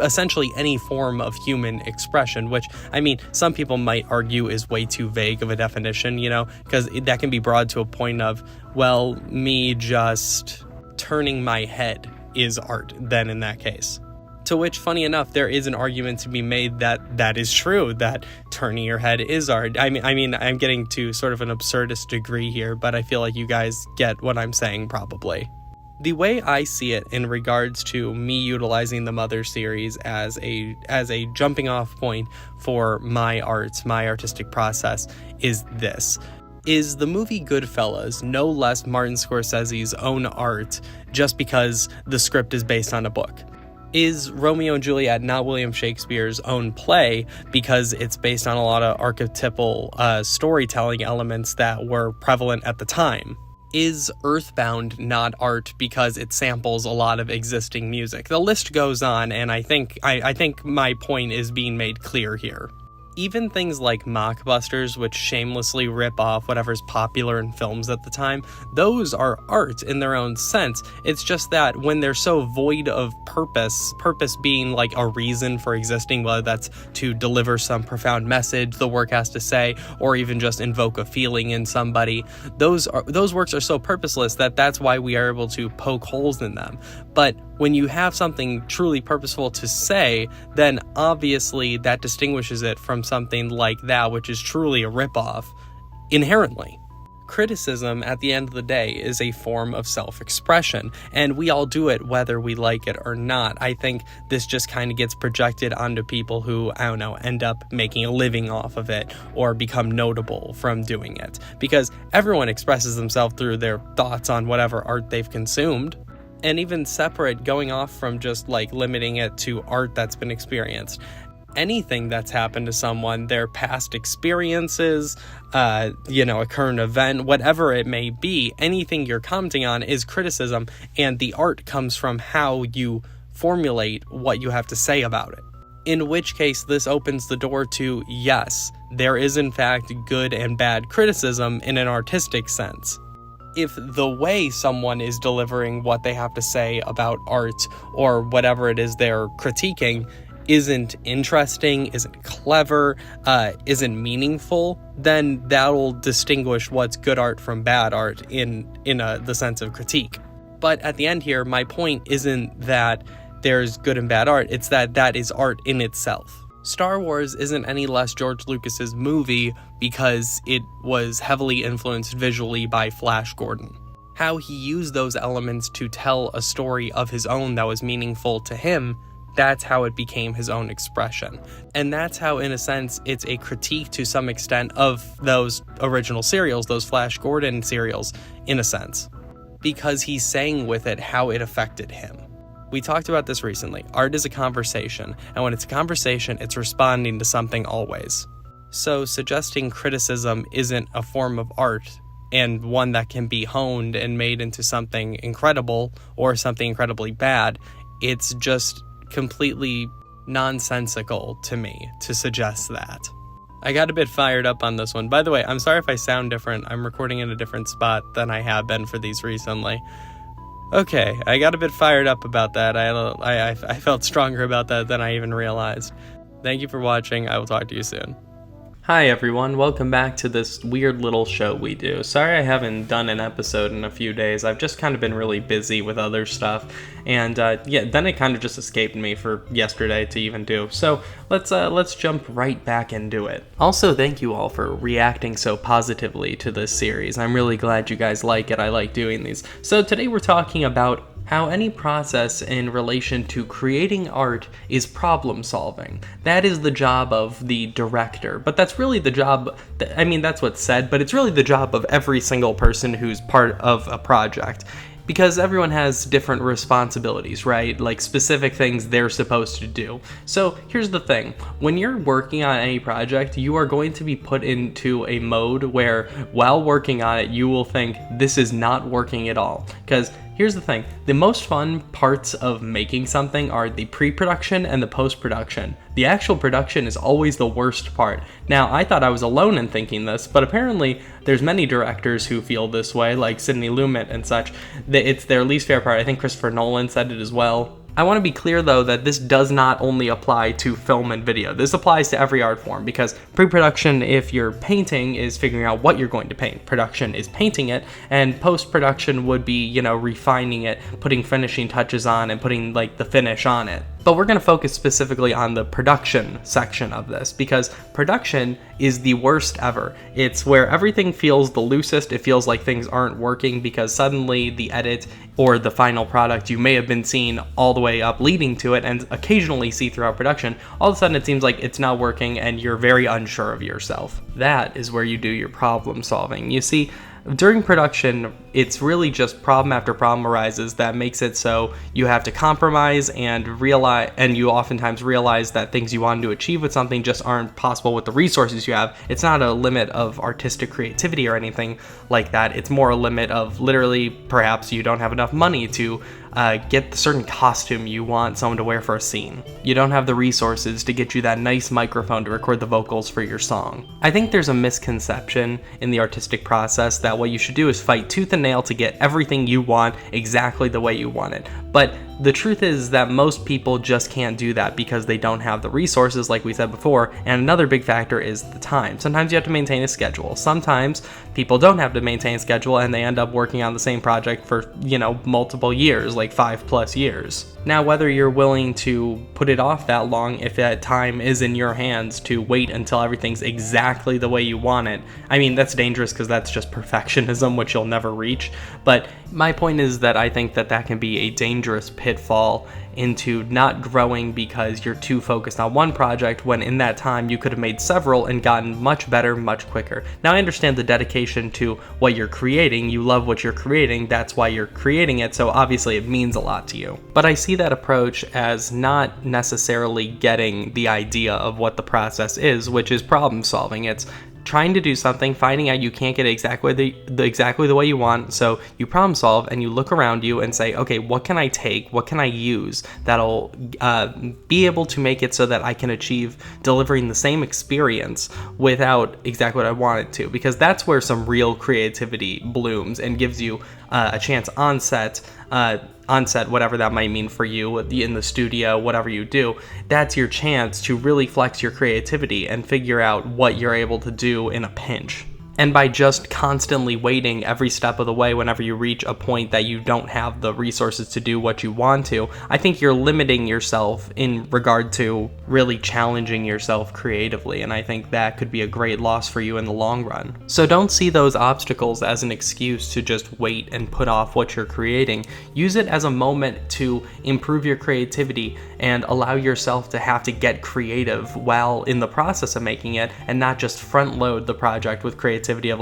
essentially any form of human expression, which, I mean, some people might argue is way too vague of a definition, because that can be broad to a point of, well, me just turning my head is art then in that case. To which, funny enough, there is an argument to be made that is true, that turning your head is art. I mean, I'm getting to sort of an absurdist degree here, but I feel like you guys get what I'm saying probably. The way I see it in regards to me utilizing the Mother series as a jumping off point for my art, my artistic process, is this. Is the movie Goodfellas no less Martin Scorsese's own art just because the script is based on a book? Is Romeo and Juliet not William Shakespeare's own play because it's based on a lot of archetypal storytelling elements that were prevalent at the time? Is Earthbound not art because it samples a lot of existing music? The list goes on, and I think my point is being made clear here. Even things like mockbusters, which shamelessly rip off whatever's popular in films at the time, those are art in their own sense. It's just that when they're so void of purpose being like a reason for existing, whether that's to deliver some profound message the work has to say, or even just invoke a feeling in somebody, those works are so purposeless that's why we are able to poke holes in them. But when you have something truly purposeful to say, then obviously that distinguishes it from something like that, which is truly a ripoff, inherently. Criticism, at the end of the day, is a form of self-expression, and we all do it whether we like it or not. I think this just kind of gets projected onto people who, end up making a living off of it or become notable from doing it, because everyone expresses themselves through their thoughts on whatever art they've consumed. And even separate, going off from just like limiting it to art that's been experienced, anything that's happened to someone, their past experiences, a current event, whatever it may be, anything you're commenting on is criticism, and the art comes from how you formulate what you have to say about it. In which case, this opens the door to, yes, there is in fact good and bad criticism in an artistic sense. If the way someone is delivering what they have to say about art or whatever it is they're critiquing isn't interesting, isn't clever, isn't meaningful, then that'll distinguish what's good art from bad art in the sense of critique. But at the end here, my point isn't that there's good and bad art, it's that is art in itself. Star Wars isn't any less George Lucas's movie because it was heavily influenced visually by Flash Gordon. How he used those elements to tell a story of his own that was meaningful to him, that's how it became his own expression. And that's how, in a sense, it's a critique to some extent of those original serials, those Flash Gordon serials, in a sense. Because he's saying with it how it affected him. We talked about this recently. Art is a conversation, and when it's a conversation, it's responding to something always. So suggesting criticism isn't a form of art, and one that can be honed and made into something incredible or something incredibly bad, it's just completely nonsensical to me to suggest that. I got a bit fired up on this one. By the way, I'm sorry if I sound different. I'm recording in a different spot than I have been for these recently. Okay, I got a bit fired up about that. I felt stronger about that than I even realized. Thank you for watching. I will talk to you soon. Hi everyone, welcome back to this weird little show we do. Sorry I haven't done an episode in a few days. I've just kind of been really busy with other stuff, and then it kind of just escaped me for yesterday to even do. So let's jump right back into it. Also, thank you all for reacting so positively to this series. I'm really glad you guys like it. I like doing these. So today we're talking about how any process in relation to creating art is problem solving. That is the job of the director, but that's really the job, that's what's said, but it's really the job of every single person who's part of a project. Because everyone has different responsibilities, right? Like specific things they're supposed to do. So here's the thing. When you're working on any project, you are going to be put into a mode where while working on it, you will think this is not working at all. Because here's the thing. The most fun parts of making something are the pre-production and the post-production. The actual production is always the worst part. Now, I thought I was alone in thinking this, but apparently there's many directors who feel this way, like Sidney Lumet and such. It's their least favorite part. I think Christopher Nolan said it as well. I want to be clear though that this does not only apply to film and video. This applies to every art form, because pre-production, if you're painting, is figuring out what you're going to paint. Production is painting it, and post-production would be, refining it, putting finishing touches on and putting like the finish on it. But we're going to focus specifically on the production section of this, because production is the worst ever. It's where everything feels the loosest. It feels like things aren't working because suddenly the edit or the final product you may have been seeing all the way up leading to it and occasionally see throughout production, all of a sudden it seems like it's not working and you're very unsure of yourself. That is where you do your problem solving. You see, during production, it's really just problem after problem arises that makes it so you have to compromise and you oftentimes realize that things you want to achieve with something just aren't possible with the resources you have. It's not a limit of artistic creativity or anything like that. It's more a limit of literally perhaps you don't have enough money to get the certain costume you want someone to wear for a scene. You don't have the resources to get you that nice microphone to record the vocals for your song. I think there's a misconception in the artistic process that what you should do is fight tooth and nail to get everything you want exactly the way you want it. But the truth is that most people just can't do that because they don't have the resources, like we said before, and another big factor is the time. Sometimes you have to maintain a schedule. Sometimes people don't have to maintain a schedule and they end up working on the same project for, multiple years, like 5+ years. Now, whether you're willing to put it off that long, if that time is in your hands to wait until everything's exactly the way you want it, that's dangerous because that's just perfectionism, which you'll never reach. But my point is that I think that can be a dangerous pitfall into not growing because you're too focused on one project when in that time you could have made several and gotten much better much quicker. Now, I understand the dedication to what you're creating. You love what you're creating. That's why you're creating it. So obviously it means a lot to you. But I see that approach as not necessarily getting the idea of what the process is, which is problem solving. It's trying to do something, finding out you can't get it exactly the way you want, so you problem solve and you look around you and say, okay, what can I take, what can I use that'll be able to make it so that I can achieve delivering the same experience without exactly what I want it to, because that's where some real creativity blooms and gives you a chance on set, whatever that might mean for you in the studio, whatever you do. That's your chance to really flex your creativity and figure out what you're able to do in a pinch. And by just constantly waiting every step of the way whenever you reach a point that you don't have the resources to do what you want to, I think you're limiting yourself in regard to really challenging yourself creatively, and I think that could be a great loss for you in the long run. So don't see those obstacles as an excuse to just wait and put off what you're creating. Use it as a moment to improve your creativity and allow yourself to have to get creative while in the process of making it, and not just front load the project with creativity of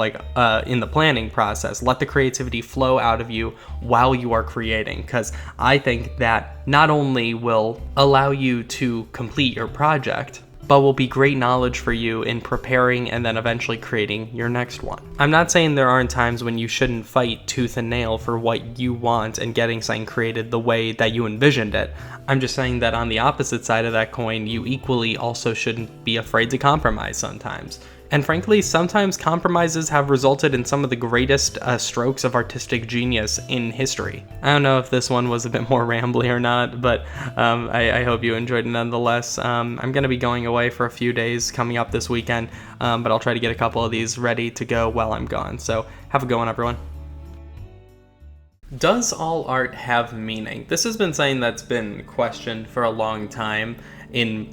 in the planning process. Let the creativity flow out of you while you are creating, because I think that not only will allow you to complete your project, but will be great knowledge for you in preparing and then eventually creating your next one. I'm not saying there aren't times when you shouldn't fight tooth and nail for what you want and getting something created the way that you envisioned it. I'm just saying that on the opposite side of that coin, you equally also shouldn't be afraid to compromise sometimes. And frankly, sometimes compromises have resulted in some of the greatest strokes of artistic genius in history. I don't know if this one was a bit more rambly or not, but I hope you enjoyed it nonetheless. I'm going to be going away for a few days coming up this weekend, but I'll try to get a couple of these ready to go while I'm gone. So have a good one, everyone. Does all art have meaning? This has been something that's been questioned for a long time in,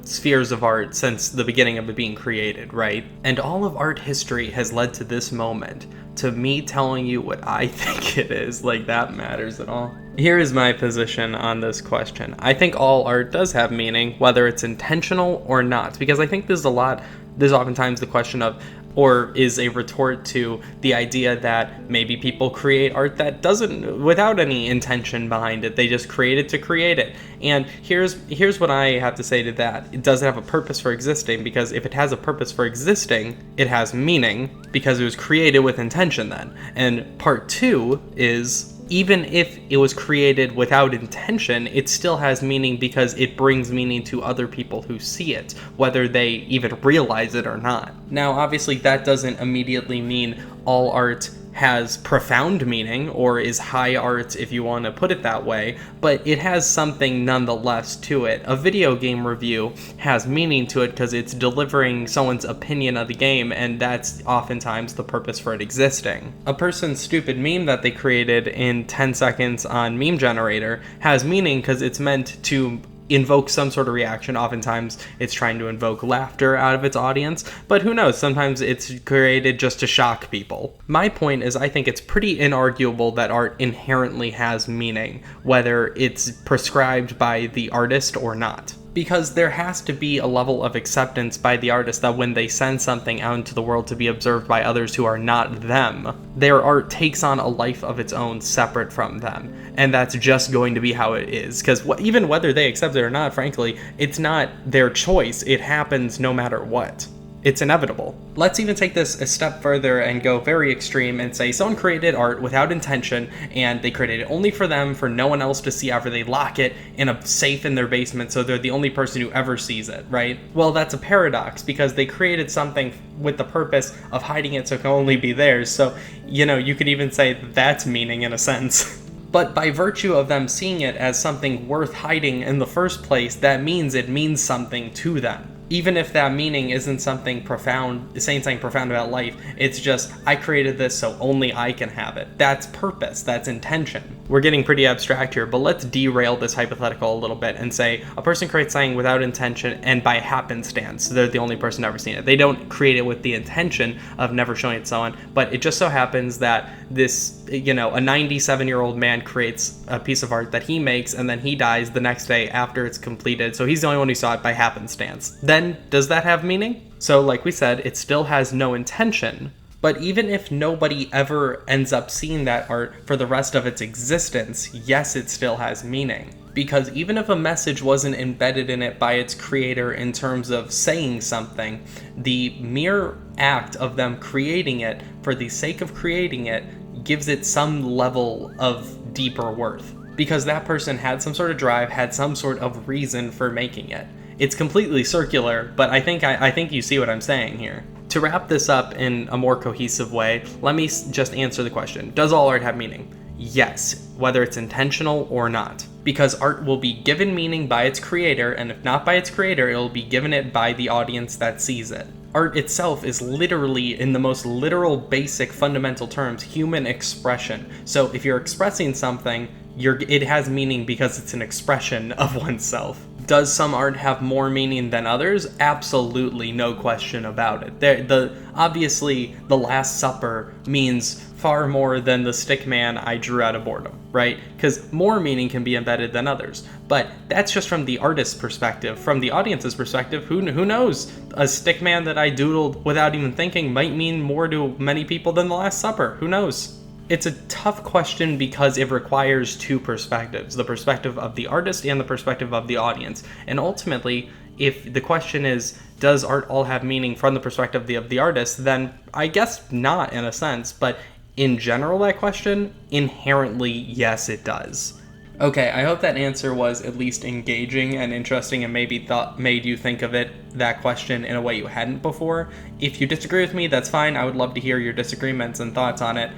spheres of art since the beginning of it being created, right? And all of art history has led to this moment, to me telling you what I think it is. Like, that matters at all. Here is my position on this question. I think all art does have meaning, whether it's intentional or not, because I think there's oftentimes the question of, or is a retort to the idea that maybe people create art that doesn't, without any intention behind it. They just create it to create it. And here's what I have to say to that. It doesn't have a purpose for existing, because if it has a purpose for existing, it has meaning, because it was created with intention then. And part two is, even if it was created without intention, it still has meaning because it brings meaning to other people who see it, whether they even realize it or not. Now, obviously, that doesn't immediately mean all art has profound meaning or is high art, if you want to put it that way, but it has something nonetheless to it. A video game review has meaning to it because it's delivering someone's opinion of the game, and that's oftentimes the purpose for it existing. A person's stupid meme that they created in 10 seconds on Meme Generator has meaning because it's meant to invoke some sort of reaction. Oftentimes it's trying to invoke laughter out of its audience, but who knows, sometimes it's created just to shock people. My point is, I think it's pretty inarguable that art inherently has meaning, whether it's prescribed by the artist or not. Because there has to be a level of acceptance by the artist that when they send something out into the world to be observed by others who are not them, their art takes on a life of its own separate from them. And that's just going to be how it is. Because even whether they accept it or not, frankly, it's not their choice. It happens no matter what. It's inevitable. Let's even take this a step further and go very extreme and say someone created art without intention, and they created it only for them, for no one else to see after they lock it in a safe in their basement so they're the only person who ever sees it, right? Well, that's a paradox, because they created something with the purpose of hiding it so it can only be theirs. So, you could even say that's meaning in a sense. But by virtue of them seeing it as something worth hiding in the first place, that means it means something to them. Even if that meaning isn't something profound, saying something profound about life, it's just, I created this so only I can have it. That's purpose, that's intention. We're getting pretty abstract here, but let's derail this hypothetical a little bit and say a person creates something without intention and by happenstance. They're the only person ever seen it. They don't create it with the intention of never showing it to someone, but it just so happens that this, a 97-year-old man creates a piece of art that he makes, and then he dies the next day after it's completed, so he's the only one who saw it by happenstance. Then, does that have meaning? So, like we said, it still has no intention. But even if nobody ever ends up seeing that art for the rest of its existence, yes, it still has meaning. Because even if a message wasn't embedded in it by its creator in terms of saying something, the mere act of them creating it for the sake of creating it gives it some level of deeper worth. Because that person had some sort of drive, had some sort of reason for making it. It's completely circular, but I think you see what I'm saying here. To wrap this up in a more cohesive way, let me just answer the question. Does all art have meaning? Yes, whether it's intentional or not. Because art will be given meaning by its creator, and if not by its creator, it will be given it by the audience that sees it. Art itself is literally, in the most literal, basic, fundamental terms, human expression. So if you're expressing something, it has meaning because it's an expression of oneself. Does some art have more meaning than others? Absolutely, no question about it. Obviously, The Last Supper means far more than the stick man I drew out of boredom, right? Because more meaning can be embedded than others. But that's just from the artist's perspective. From the audience's perspective, who knows? A stick man that I doodled without even thinking might mean more to many people than The Last Supper. Who knows? It's a tough question because it requires two perspectives, the perspective of the artist and the perspective of the audience. And ultimately, if the question is, does art all have meaning from the perspective of the artist, then I guess not in a sense, but in general, that question, inherently, yes, it does. Okay, I hope that answer was at least engaging and interesting and maybe made you think of that question in a way you hadn't before. If you disagree with me, that's fine. I would love to hear your disagreements and thoughts on it.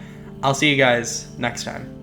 I'll see you guys next time.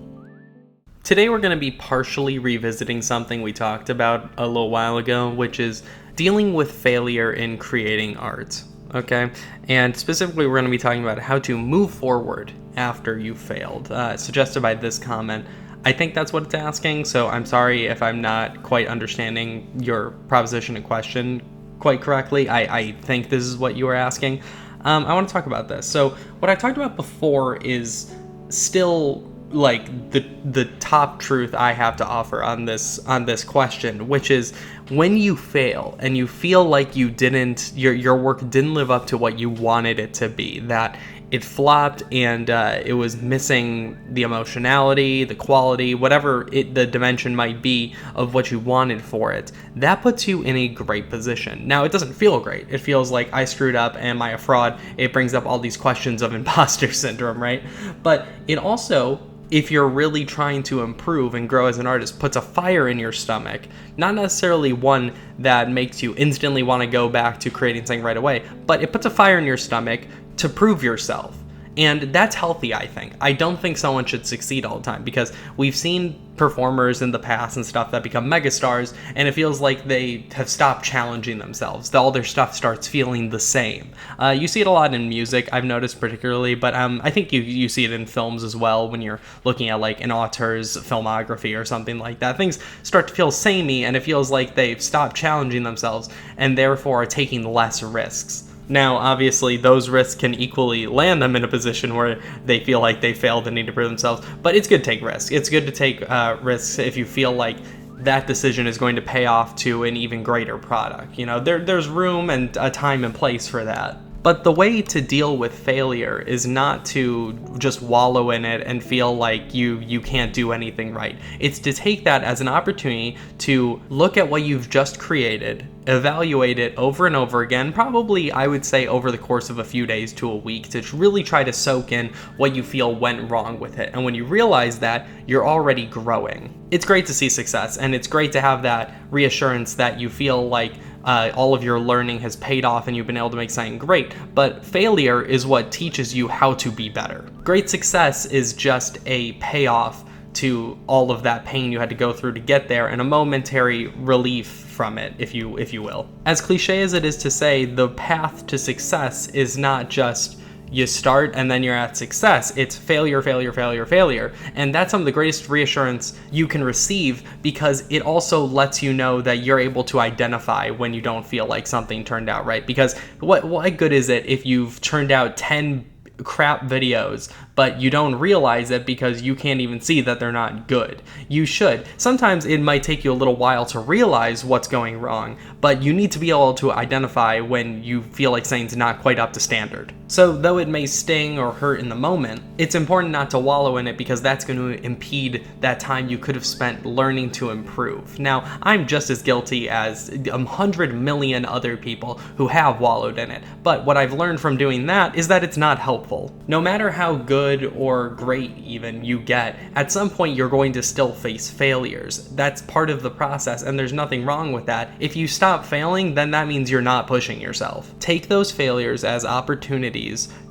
Today we're going to be partially revisiting something we talked about a little while ago, which is dealing with failure in creating art. Okay? And specifically we're going to be talking about how to move forward after you failed, suggested by this comment. I think that's what it's asking, so I'm sorry if I'm not quite understanding your proposition and question quite correctly. I think this is what you were asking. I want to talk about this. So what I talked about before is still like the top truth I have to offer on this question, which is when you fail and you feel like your work didn't live up to what you wanted it to be, that it flopped and it was missing the emotionality, the quality, whatever the dimension might be of what you wanted for it, that puts you in a great position. Now, it doesn't feel great. It feels like I screwed up, am I a fraud? It brings up all these questions of imposter syndrome, right? But it also, if you're really trying to improve and grow as an artist, puts a fire in your stomach. Not necessarily one that makes you instantly want to go back to creating something right away, but it puts a fire in your stomach to prove yourself. And that's healthy, I think. I don't think someone should succeed all the time, because we've seen performers in the past and stuff that become megastars, and it feels like they have stopped challenging themselves. All their stuff starts feeling the same. You see it a lot in music, I've noticed particularly, but I think you see it in films as well when you're looking at like an auteur's filmography or something like that. Things start to feel samey, and it feels like they've stopped challenging themselves and therefore are taking less risks. Now, obviously, those risks can equally land them in a position where they feel like they failed and need to prove themselves, but it's good to take risks. It's good to take risks if you feel like that decision is going to pay off to an even greater product. You know, there's room and a time and place for that. But the way to deal with failure is not to just wallow in it and feel like you can't do anything right. It's to take that as an opportunity to look at what you've just created, evaluate it over and over again, probably I would say over the course of a few days to a week, to really try to soak in what you feel went wrong with it. And when you realize that, you're already growing. It's great to see success, and it's great to have that reassurance that you feel like all of your learning has paid off and you've been able to make something great, but failure is what teaches you how to be better. Great success is just a payoff to all of that pain you had to go through to get there, and a momentary relief from it, if you will. As cliche as it is to say, the path to success is not just you start and then you're at success. It's failure, failure, failure, failure. And that's some of the greatest reassurance you can receive, because it also lets you know that you're able to identify when you don't feel like something turned out right. Because what good is it if you've turned out 10 crap videos, but you don't realize it because you can't even see that they're not good? You should. Sometimes it might take you a little while to realize what's going wrong, but you need to be able to identify when you feel like something's not quite up to standard. So though it may sting or hurt in the moment, it's important not to wallow in it, because that's going to impede that time you could have spent learning to improve. Now, I'm just as guilty as 100 million other people who have wallowed in it, but what I've learned from doing that is that it's not helpful. No matter how good or great even you get, at some point you're going to still face failures. That's part of the process, and there's nothing wrong with that. If you stop failing, then that means you're not pushing yourself. Take those failures as opportunities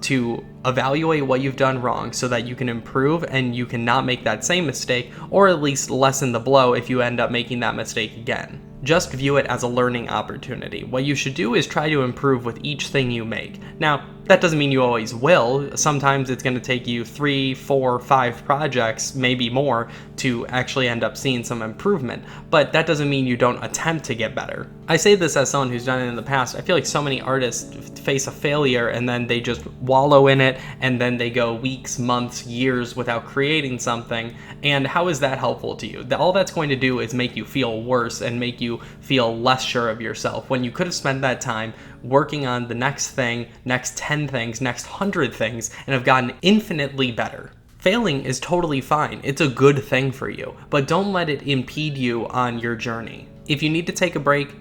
to evaluate what you've done wrong so that you can improve and you can not make that same mistake, or at least lessen the blow if you end up making that mistake again. Just view it as a learning opportunity. What you should do is try to improve with each thing you make. Now, that doesn't mean you always will. Sometimes it's going to take you 3, 4, 5 projects, maybe more, to actually end up seeing some improvement. But that doesn't mean you don't attempt to get better. I say this as someone who's done it in the past. I feel like so many artists face a failure and then they just wallow in it, and then they go weeks, months, years without creating something. And how is that helpful to you? All that's going to do is make you feel worse and make you feel less sure of yourself, when you could have spent that time working on the next thing, next 10 things, next 100 things, and have gotten infinitely better. Failing is totally fine. It's a good thing for you, but don't let it impede you on your journey. If you need to take a break,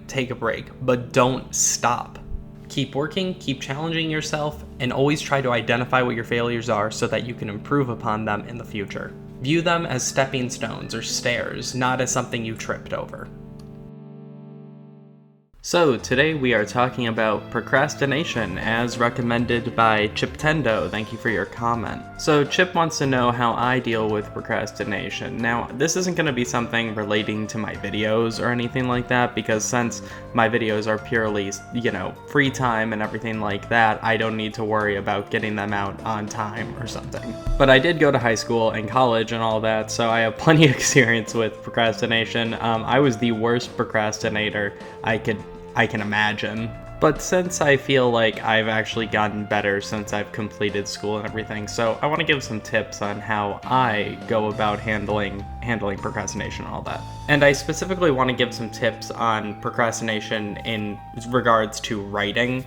but don't stop. Keep working, keep challenging yourself, and always try to identify what your failures are so that you can improve upon them in the future. View them as stepping stones or stairs, not as something you tripped over. So today we are talking about procrastination as recommended by Chiptendo. Thank you for your comment. So Chip wants to know how I deal with procrastination. Now, this isn't going to be something relating to my videos or anything like that, because since my videos are purely, free time and everything like that, I don't need to worry about getting them out on time or something. But I did go to high school and college and all that, so I have plenty of experience with procrastination. I was the worst procrastinator I can imagine. But since I feel like I've actually gotten better since I've completed school and everything, so I want to give some tips on how I go about handling procrastination and all that. And I specifically want to give some tips on procrastination in regards to writing,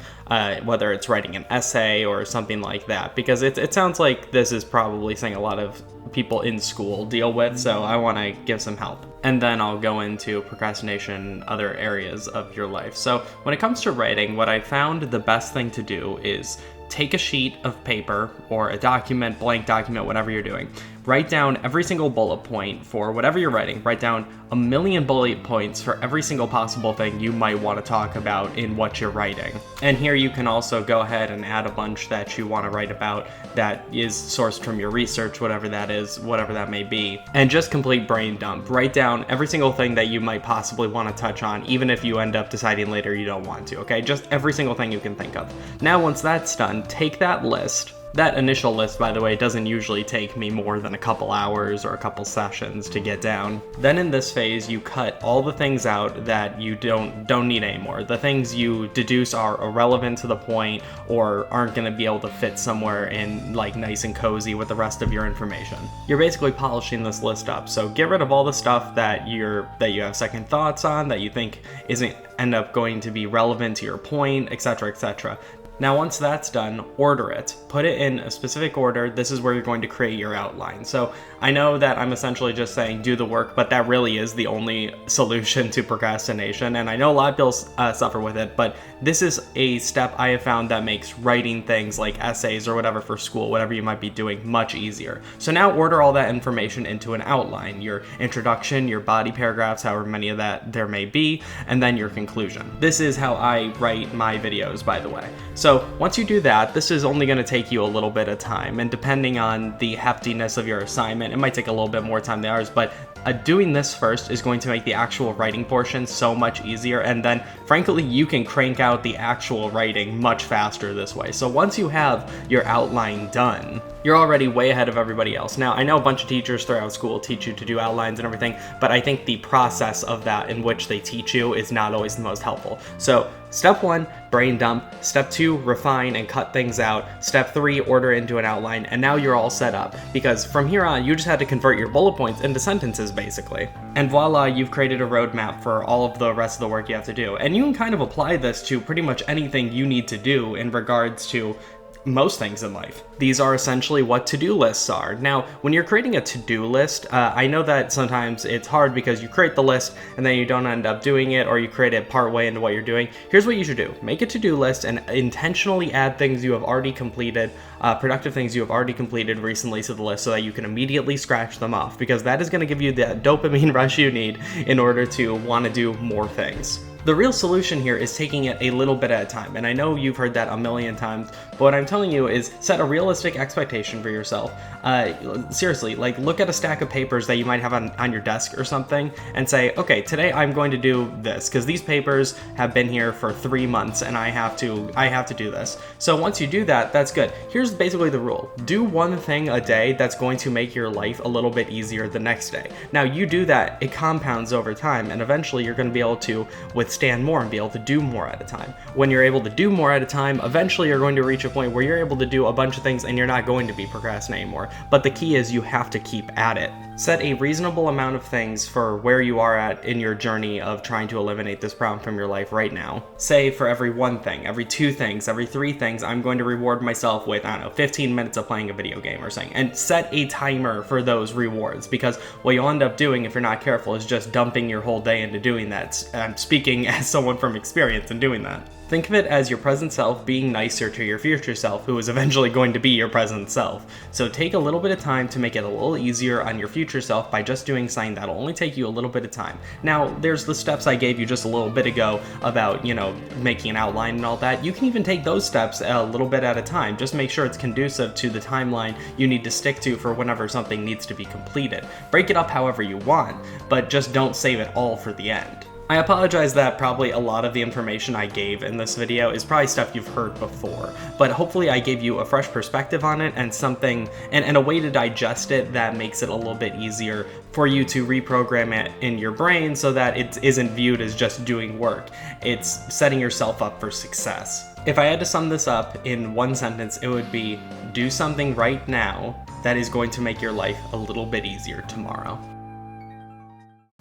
whether it's writing an essay or something like that, because it sounds like this is probably something a lot of people in school deal with, so I want to give some help. And then I'll go into procrastination in other areas of your life. So when it comes to writing, what I found the best thing to do is take a sheet of paper or a document, blank document, whatever you're doing. Write down every single bullet point for whatever you're writing. Write down 1,000,000 bullet points for every single possible thing you might want to talk about in what you're writing. And here you can also go ahead and add a bunch that you want to write about that is sourced from your research, whatever that is, whatever that may be. And just complete brain dump. Write down every single thing that you might possibly want to touch on, even if you end up deciding later you don't want to, okay? Just every single thing you can think of. Now, once that's done, take that list. That initial list, by the way, doesn't usually take me more than a couple hours or a couple sessions to get down. Then in this phase, you cut all the things out that you don't need anymore. The things you deduce are irrelevant to the point or aren't going to be able to fit somewhere in like nice and cozy with the rest of your information. You're basically polishing this list up. So get rid of all the stuff that you have second thoughts on, that you think isn't end up going to be relevant to your point, etc., etc. Now, once that's done, order it. Put it in a specific order. This is where you're going to create your outline. So I know that I'm essentially just saying do the work, but that really is the only solution to procrastination. And I know a lot of people suffer with it, but this is a step I have found that makes writing things like essays or whatever for school, whatever you might be doing, much easier. So now order all that information into an outline. Your introduction, your body paragraphs, however many of that there may be, and then your conclusion. This is how I write my videos, by the way. So once you do that, this is only going to take you a little bit of time, and depending on the heftiness of your assignment, it might take a little bit more time than ours, but doing this first is going to make the actual writing portion so much easier, and then frankly you can crank out the actual writing much faster this way. So once you have your outline done, you're already way ahead of everybody else. Now, I know a bunch of teachers throughout school teach you to do outlines and everything, but I think the process of that in which they teach you is not always the most helpful. So step 1, brain dump. Step 2, refine and cut things out. Step 3, order into an outline. And now you're all set up, because from here on, you just had to convert your bullet points into sentences, basically. And voila, you've created a roadmap for all of the rest of the work you have to do. And you can kind of apply this to pretty much anything you need to do in regards to most things in life. These are essentially what to-do lists are. Now, when you're creating a to-do list, I know that sometimes it's hard because you create the list and then you don't end up doing it, or you create it part way into what you're doing. Here's what you should do. Make a to-do list and intentionally add things you have already completed, productive things you have already completed recently to the list, so that you can immediately scratch them off, because that is going to give you the dopamine rush you need in order to want to do more things. The real solution here is taking it a little bit at a time, and I know you've heard that a million times, but what I'm telling you is set a realistic expectation for yourself. Seriously, like look at a stack of papers that you might have on your desk or something and say, okay, today I'm going to do this because these papers have been here for 3 months and I have to do this. So once you do that, that's good. Here's basically the rule. Do one thing a day that's going to make your life a little bit easier the next day. Now you do that, it compounds over time, and eventually you're going to be able to withstand more and be able to do more at a time. When you're able to do more at a time, eventually you're going to reach a point where you're able to do a bunch of things and you're not going to be procrastinating anymore. But the key is you have to keep at it. Set a reasonable amount of things for where you are at in your journey of trying to eliminate this problem from your life right now. Say for every one thing, every 2 things, every 3 things, I'm going to reward myself with, 15 minutes of playing a video game or something. And set a timer for those rewards, because what you'll end up doing if you're not careful is just dumping your whole day into doing that. I'm speaking as someone from experience in doing that. Think of it as your present self being nicer to your future future self, who is eventually going to be your present self. So take a little bit of time to make it a little easier on your future self by just doing something that'll only take you a little bit of time. Now, there's the steps I gave you just a little bit ago about, making an outline and all that. You can even take those steps a little bit at a time. Just make sure it's conducive to the timeline you need to stick to for whenever something needs to be completed. Break it up however you want, but just don't save it all for the end. I apologize that probably a lot of the information I gave in this video is probably stuff you've heard before, but hopefully I gave you a fresh perspective on it and something, and a way to digest it that makes it a little bit easier for you to reprogram it in your brain so that it isn't viewed as just doing work. It's setting yourself up for success. If I had to sum this up in one sentence, it would be, do something right now that is going to make your life a little bit easier tomorrow.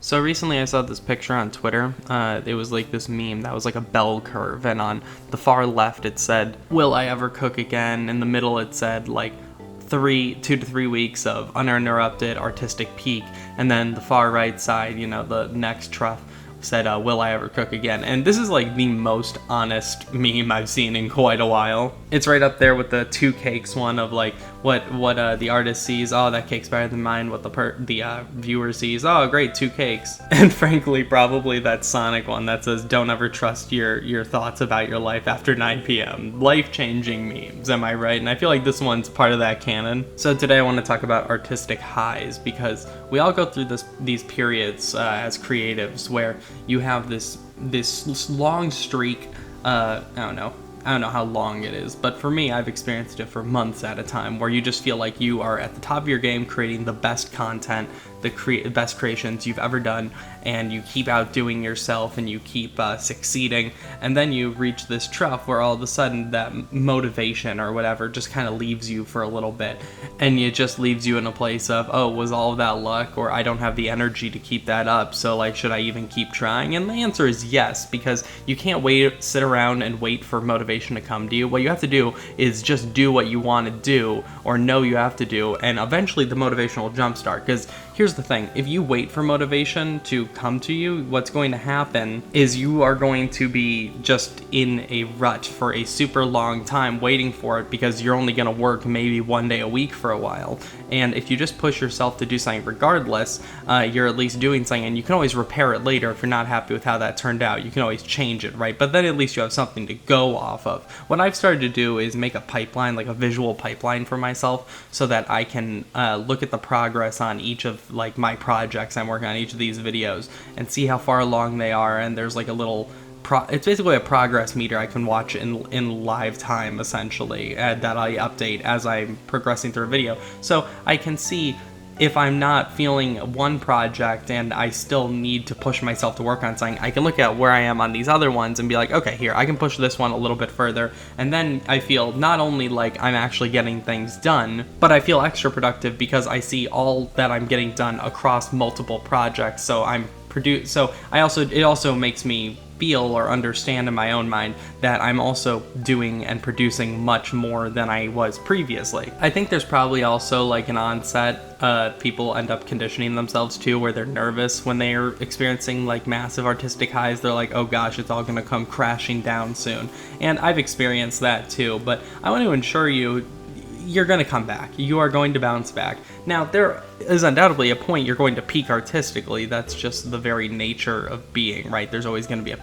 So recently I saw this picture on Twitter. It was like this meme that was like a bell curve, and on the far left it said, "Will I ever cook again?" In the middle it said like 2 to 3 weeks of uninterrupted artistic peak, and then the far right side, the next trough, said, "Will I ever cook again?" And this is like the most honest meme I've seen in quite a while. It's right up there with the 2 cakes one of like what the artist sees, oh, that cake's better than mine, what the viewer sees, oh great, 2 cakes. And frankly, probably that Sonic one that says, "Don't ever trust your thoughts about your life after 9 p.m. Life-changing memes, am I right? And I feel like this one's part of that canon. So today I want to talk about artistic highs, because we all go through these periods as creatives where you have this long streak. I don't know how long it is, but for me, I've experienced it for months at a time, where you just feel like you are at the top of your game, creating the best content, the best creations you've ever done, and you keep outdoing yourself and you keep succeeding, and then you reach this trough where all of a sudden that motivation or whatever just kind of leaves you for a little bit, and it just leaves you in a place of, oh, was all of that luck, or I don't have the energy to keep that up, so like, should I even keep trying? And the answer is yes, because you can't sit around and wait for motivation to come to you. What you have to do is just do what you want to do, or know you have to do, and eventually the motivation will jumpstart. Because here's the thing, if you wait for motivation to come to you, what's going to happen is you are going to be just in a rut for a super long time waiting for it, because you're only going to work maybe 1 day a week for a while. And if you just push yourself to do something regardless, you're at least doing something, and you can always repair it later if you're not happy with how that turned out. You can always change it, right? But then at least you have something to go off of. What I've started to do is make a pipeline, like a visual pipeline for myself, so that I can look at the progress on each of like my projects I'm working on, each of these videos, and see how far along they are. And there's like a little it's basically a progress meter I can watch in live time, essentially, that I update as I'm progressing through a video, so I can see if I'm not feeling one project and I still need to push myself to work on something. I can look at where I am on these other ones and be like, okay, here, I can push this one a little bit further, and then I feel not only like I'm actually getting things done, but I feel extra productive because I see all that I'm getting done across multiple projects. So it also makes me feel or understand in my own mind that I'm also doing and producing much more than I was previously. I think there's probably also like an onset people end up conditioning themselves to, where they're nervous when they're experiencing like massive artistic highs. They're like, oh gosh, it's all gonna come crashing down soon. And I've experienced that too, but I want to assure you, you're going to come back. You are going to bounce back. Now, there is undoubtedly a point you're going to peak artistically. That's just the very nature of being, right? There's always going to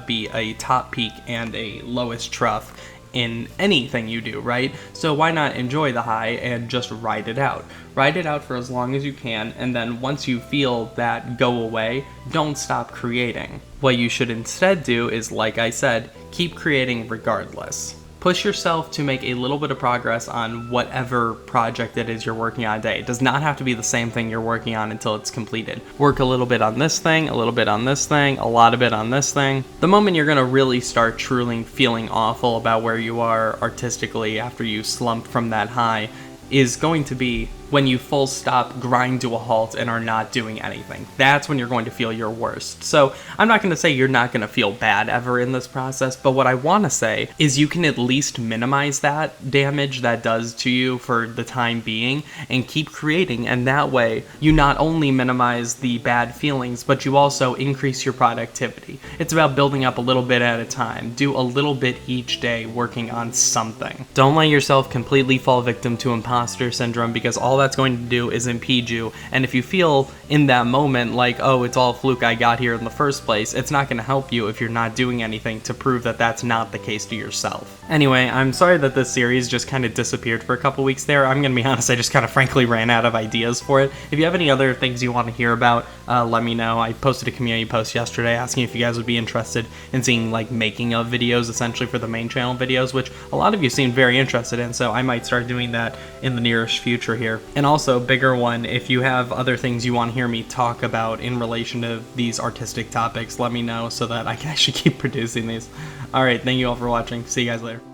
be a top peak and a lowest trough in anything you do, right? So why not enjoy the high and just ride it out? Ride it out for as long as you can, and then once you feel that go away, don't stop creating. What you should instead do is, like I said, keep creating regardless. Push yourself to make a little bit of progress on whatever project it is you're working on today. It does not have to be the same thing you're working on until it's completed. Work a little bit on this thing, a little bit on this thing, a lot of it on this thing. The moment you're gonna really start truly feeling awful about where you are artistically after you slump from that high is going to be when you full stop grind to a halt and are not doing anything. That's when you're going to feel your worst. So I'm not going to say you're not going to feel bad ever in this process, but what I want to say is you can at least minimize that damage that does to you for the time being and keep creating, and that way you not only minimize the bad feelings, but you also increase your productivity. It's about building up a little bit at a time. Do a little bit each day working on something. Don't let yourself completely fall victim to imposter syndrome, because all that's going to do is impede you, and if you feel in that moment like, oh, it's all a fluke, I got here in the first place, it's not going to help you if you're not doing anything to prove that that's not the case to yourself. Anyway, I'm sorry that this series just kind of disappeared for a couple weeks there. I'm going to be honest, I just kind of frankly ran out of ideas for it. If you have any other things you want to hear about, let me know. I posted a community post yesterday asking if you guys would be interested in seeing like making of videos essentially for the main channel videos, which a lot of you seemed very interested in, so I might start doing that in the nearest future here. And also, bigger one, if you have other things you want to hear me talk about in relation to these artistic topics, let me know so that I can actually keep producing these. Alright, thank you all for watching. See you guys later.